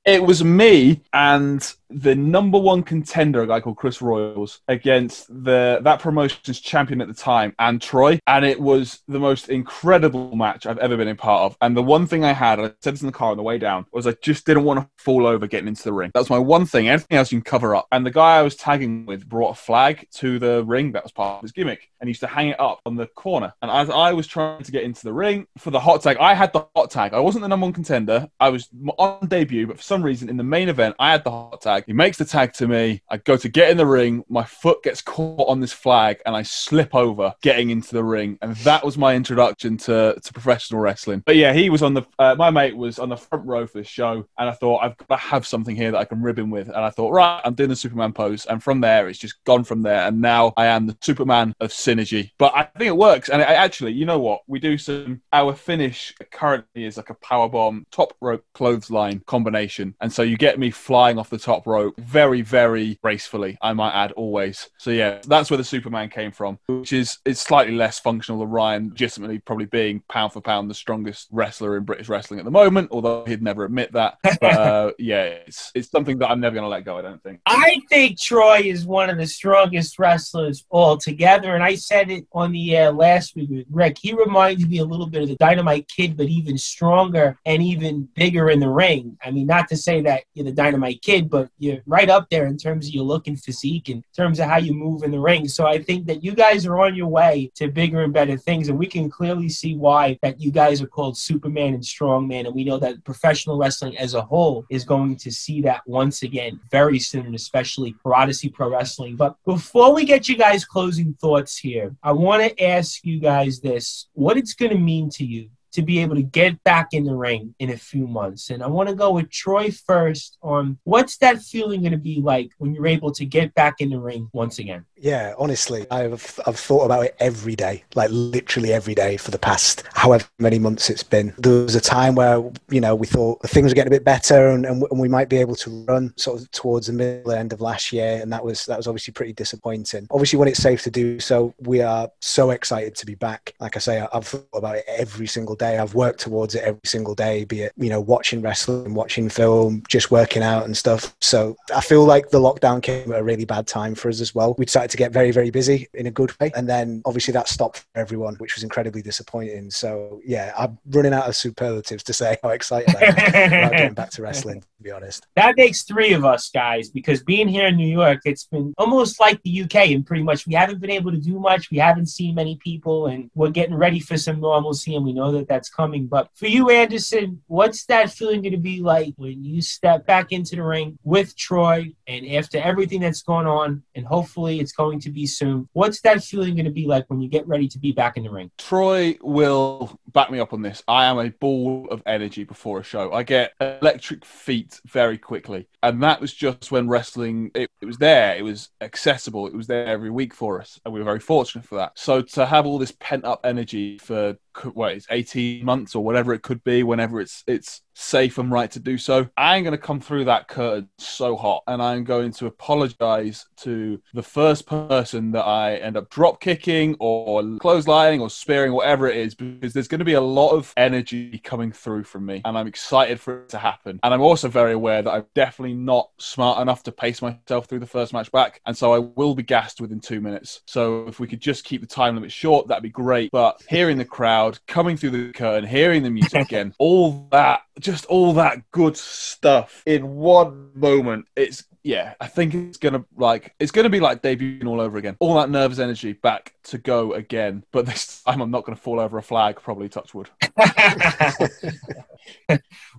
It was me and the number one contender, a guy called Chris Royals, against that promotion's champion at the time, and Troy. And it was the most incredible match I've ever been a part of. And the one thing I said this in the car on the way down, was I just didn't want to fall over getting into the ring. That was my one thing. Everything else you can cover up. And the guy I was tagging with brought a flag to the ring. That was part of his gimmick. And he used to hang it up on the corner. And as I was trying to get into the ring for the hot tag, I had the hot tag. I wasn't the number one contender. I was on debut, but for some reason in the main event, I had the hot tag. He makes the tag to me. I go to get in the ring. My foot gets caught on this flag and I slip over getting into the ring. And that was my introduction to professional wrestling. But yeah, he was my mate was on the front row for this show. And I thought, I've got to have something here that I can rib him with. And I thought, right, I'm doing the Superman pose. And from there, it's just gone from there. And now I am the Superman of Sinergy. But I think it works. And actually, you know what? We do our finish currently is like a powerbomb top rope clothesline combination. And so you get me flying off the top rope very, very gracefully, I might add, always. So yeah, that's where the Superman came from, which is slightly less functional than Ryan, legitimately probably being pound for pound the strongest wrestler in British wrestling at the moment, although he'd never admit that. But yeah, it's something that I'm never going to let go, I don't think. I think Troy is one of the strongest wrestlers altogether, and I said it on the air last week with Rick. He reminds me a little bit of the Dynamite Kid, but even stronger and even bigger in the ring. I mean, not to say that you're the Dynamite Kid, but you're right up there in terms of your look and physique, in terms of how you move in the ring. So I think that you guys are on your way to bigger and better things, and we can clearly see why that you guys are called Superman and Strongman, and we know that professional wrestling as a whole is going to see that once again very soon, especially for Odyssey Pro Wrestling. But before we get you guys closing thoughts here, I want to ask you guys this: what it's going to mean to you to be able to get back in the ring in a few months. And I want to go with Troy first on what's that feeling going to be like when you're able to get back in the ring once again? Yeah, honestly, I've thought about it every day, like literally every day for the past however many months it's been. There was a time where, we thought things were getting a bit better and we might be able to run sort of towards the middle end of last year. And that was obviously pretty disappointing. Obviously, when it's safe to do so, we are so excited to be back. Like I say, I've thought about it every single day. I've worked towards it every single day, be it, watching wrestling, watching film, just working out and stuff. So I feel like the lockdown came at a really bad time for us as well. We decided to get very, very busy in a good way. And then obviously that stopped for everyone, which was incredibly disappointing. So yeah, I'm running out of superlatives to say how excited I am about getting back to wrestling, to be honest. That makes three of us, guys, because being here in New York, it's been almost like the UK, and pretty much we haven't been able to do much. We haven't seen many people, and we're getting ready for some normalcy, and we know that that's coming. But for you, Anderson, what's that feeling going to be like when you step back into the ring with Troy, and after everything that's going on, and hopefully it's going to be soon, what's that feeling going to be like when you get ready to be back in the ring? Troy will back me up on this. I am a ball of energy before a show. I get electric feet very quickly. And that was just when wrestling, it was there. It was accessible. It was there every week for us. And we were very fortunate for that. So to have all this pent-up energy for, it's 18 months or whatever it could be, whenever it's safe and right to do so, I'm going to come through that curtain so hot, and I'm going to apologize to the first person that I end up drop kicking or clotheslining or spearing, whatever it is, because there's going to be a lot of energy coming through from me, and I'm excited for it to happen. And I'm also very aware that I'm definitely not smart enough to pace myself through the first match back, and so I will be gassed within 2 minutes. So if we could just keep the time limit short, that'd be great. But hearing the crowd, crowd, coming through the curtain, hearing the music again, all that good stuff in one moment. I think it's gonna be like debuting all over again. All that nervous energy back to go again. But this time I'm not gonna fall over a flag, probably, touch wood.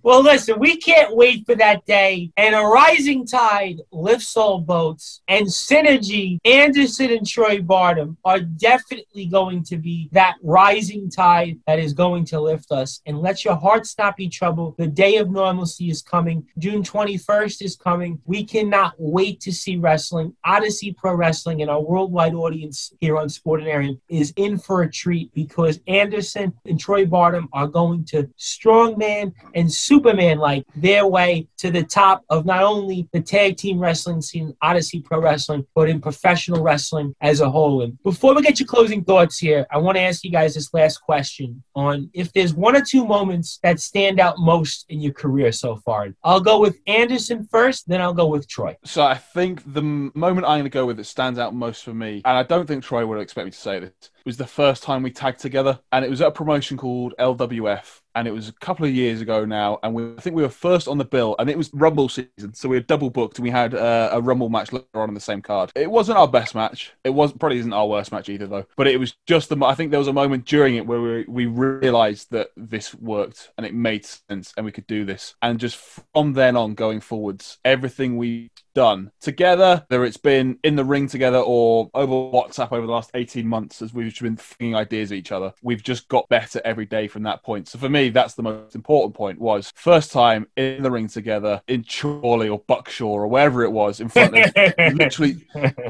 Well, listen, we can't wait for that day. And a rising tide lifts all boats. And Sinergy, Anderson, and Troy Bartram are definitely going to be that rising tide that is going to lift us. And let your hearts not be troubled. The day of normalcy is coming. June 21st is coming. We cannot wait to see wrestling. Odyssey Pro Wrestling and our worldwide audience here on Sportanarium is in for a treat because Anderson and Troy Bartram are going to strongman and Superman like their way to the top of not only the tag team wrestling scene, Odyssey Pro Wrestling, but in professional wrestling as a whole. And before we get your closing thoughts here, I want to ask you guys this last question on if there's one or two moments that stand out most in your career so far. I'll go with Anderson first, then I'll go with Troy. So I think the moment I'm going to go with that stands out most for me, and I don't think Troy would expect me to say this, was the first time we tagged together, and it was at a promotion called LWF. And it was a couple of years ago now, and I think we were first on the bill, and it was Rumble season, so we were double booked, and we had a Rumble match later on in the same card. It wasn't our best match. Probably isn't our worst match either, though. But it was just I think there was a moment during it where we realised that this worked, and it made sense, and we could do this. And just from then on, going forwards, everything we've done together, whether it's been in the ring together or over WhatsApp over the last 18 months as we've been throwing ideas at each other, we've just got better every day from that point. So for me, that's the most important point, was first time in the ring together in Chorley or Buckshaw or wherever it was, in front of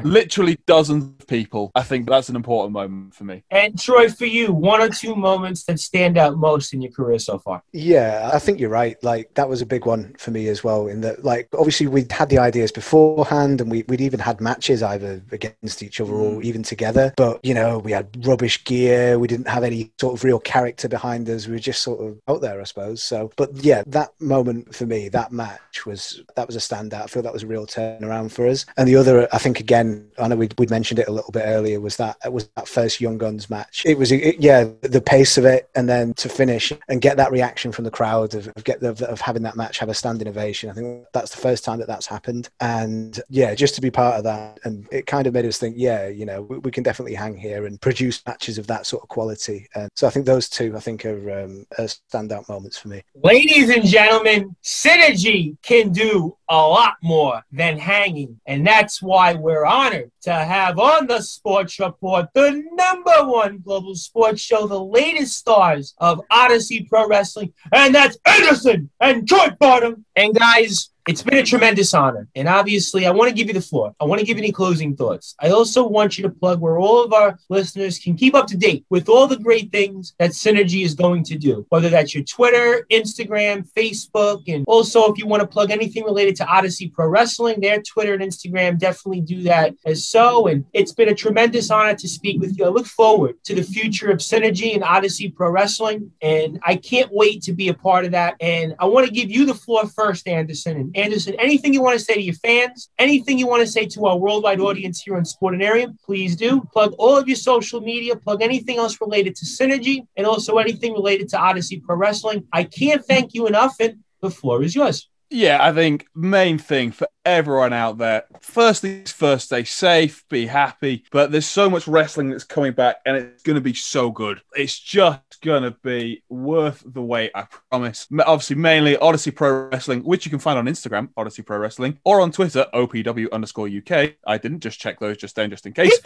literally dozens of people. I think that's an important moment for me. And Troy, for you, one or two moments that stand out most in your career so far? Yeah, I think you're right. Like, that was a big one for me as well, in that, like, obviously we'd had the ideas beforehand, and we'd even had matches either against each other or even together. But, you know, we had rubbish gear. We didn't have any sort of real character behind us. We were just sort of out there, I suppose. So, but yeah, that moment for me, that match was a standout. I feel that was a real turnaround for us. And the other, I think, again, I know we'd mentioned it a little bit earlier, was that first Young Guns match. It was, the pace of it, and then to finish and get that reaction from the crowd of having that match have a standing ovation. I think that's the first time that's happened. And yeah, just to be part of that, and it kind of made us think, yeah, you know, we can definitely hang here and produce matches of that sort of quality. And so I think those two, I think, are standout moments for me. Ladies and gentlemen, Sinergy can do a lot more than hanging. And that's why we're honored to have on the Sports Report the #1 global sports show, the latest stars of Odyssey Pro Wrestling, and that's Anderson and Troy Bartram. And guys, it's been a tremendous honor. And obviously, I want to give you the floor. I want to give you any closing thoughts. I also want you to plug where all of our listeners can keep up to date with all the great things that Sinergy is going to do, whether that's your Twitter, Instagram, Facebook, and also if you want to plug anything related to Odyssey Pro Wrestling, their Twitter and Instagram, definitely do that as so. And it's been a tremendous honor to speak with you. I look forward to the future of Sinergy and Odyssey Pro Wrestling, and I can't wait to be a part of that. And I want to give you the floor first, Anderson. And Anderson, anything you want to say to your fans, anything you want to say to our worldwide audience here on Sportanarium, please do. Plug all of your social media, plug anything else related to Sinergy, and also anything related to Odyssey Pro Wrestling. I can't thank you enough, and the floor is yours. Yeah, I think main thing for everyone out there, first things first, stay safe, be happy. But there's so much wrestling that's coming back, and it's going to be so good. It's just going to be worth the wait, I promise. Obviously, mainly Odyssey Pro Wrestling, which you can find on Instagram, Odyssey Pro Wrestling, or on Twitter, OPW_UK. I didn't just check those just then, just in case.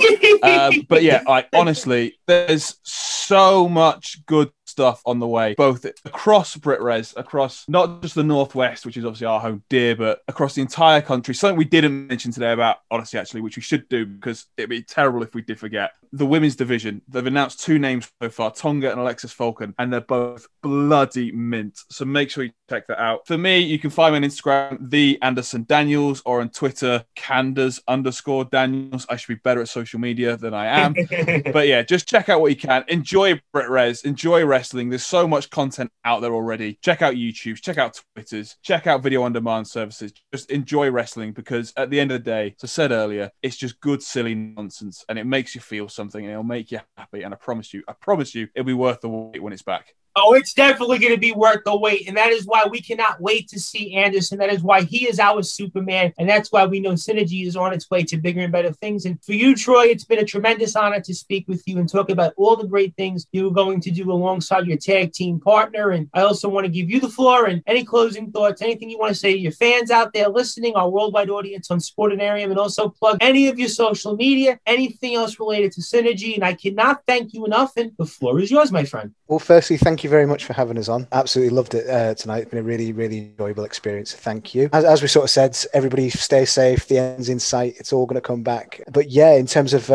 But yeah, honestly, there's so much good stuff on the way, both across BritRes, across not just the Northwest, which is obviously our home dear, but across the entire country. Something we didn't mention today about Odyssey, actually, which we should do because it'd be terrible if we did forget. The women's division, they've announced 2 names so far, Tonga and Alexis Falcon, and they're both bloody mint. So make sure you check that out. For me, you can find me on Instagram, The Anderson Daniels, or on Twitter, Canders_Daniels. I should be better at social media than I am. But yeah, just check out what you can. Enjoy BritRes, enjoy wrestling. wrestling. There's so much content out there already. Check out YouTube, check out Twitters, check out video on demand services. Just enjoy wrestling, because at the end of the day, as I said earlier, it's just good, silly nonsense, and it makes you feel something, and it'll make you happy. And I promise you, it'll be worth the wait when it's back. Oh, it's definitely going to be worth the wait. And that is why we cannot wait to see Anderson. That is why he is our Superman. And that's why we know Synergy is on its way to bigger and better things. And for you, Troy, it's been a tremendous honor to speak with you and talk about all the great things you're going to do alongside your tag team partner. And I also want to give you the floor and any closing thoughts, anything you want to say to your fans out there listening, our worldwide audience on Sportanarium, and also plug any of your social media, anything else related to Synergy. And I cannot thank you enough. And the floor is yours, my friend. Well, firstly, thank you very much for having us on. Absolutely loved it tonight. It's been a really, really enjoyable experience. Thank you. As we sort of said, everybody stay safe. The end's in sight. It's all going to come back. But yeah, in terms of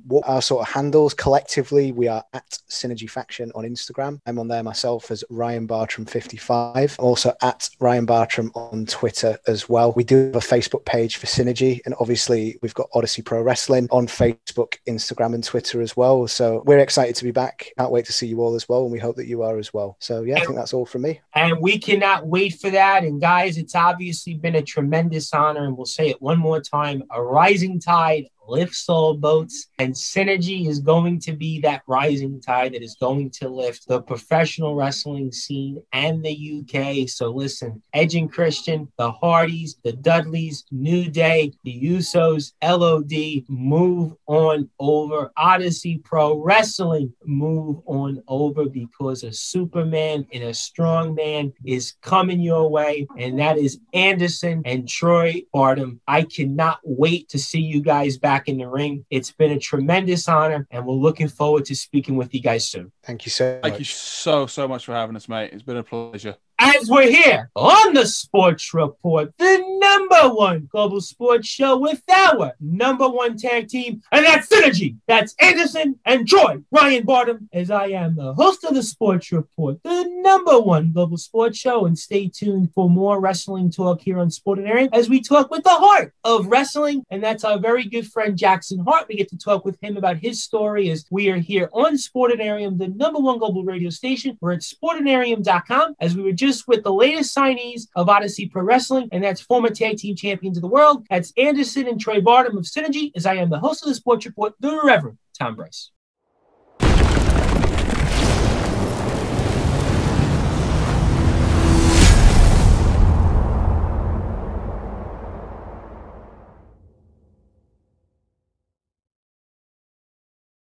what our sort of handles collectively, we are at Synergy Faction on Instagram. I'm on there myself as Ryan Bartram 55. I'm also at Ryan Bartram on Twitter as well. We do have a Facebook page for Synergy, and obviously we've got Odyssey Pro Wrestling on Facebook, Instagram, and Twitter as well. So we're excited to be back. Can't wait to see you all as well, and we hope that you are as well. So yeah, I think that's all from me. And we cannot wait for that. And guys, it's obviously been a tremendous honor. And we'll say it one more time, a rising tide lifts all boats, and Synergy is going to be that rising tide that is going to lift the professional wrestling scene and the UK. So listen, Edge and Christian, the Hardys, the Dudleys, New Day, the Usos, LOD, move on over. Odyssey Pro Wrestling, move on over, because a Superman and a strong man is coming your way, and that is Anderson and Troy Bartram. I cannot wait to see you guys back in the ring. It's been a tremendous honor, and we're looking forward to speaking with you guys soon. Thank you so much. Thank you so much for having us, mate. It's been a pleasure. As we're here on the Sports Report, the #1 global sports show with our #1 tag team, and that's Synergy. That's Anderson and Troy, Ryan Bartram, as I am the host of the Sports Report, the #1 global sports show. And stay tuned for more wrestling talk here on Sportanarium as we talk with the heart of wrestling, and that's our very good friend Jackson Hart. We get to talk with him about his story as we are here on Sportanarium, the #1 global radio station. We're at Sportanarium.com, as we were just with the latest signees of Odyssey Pro Wrestling, and that's former tag team champions of the world. That's Anderson and Troy Bartram of Synergy, as I am the host of the Sports Report, the Reverend Tom Brice.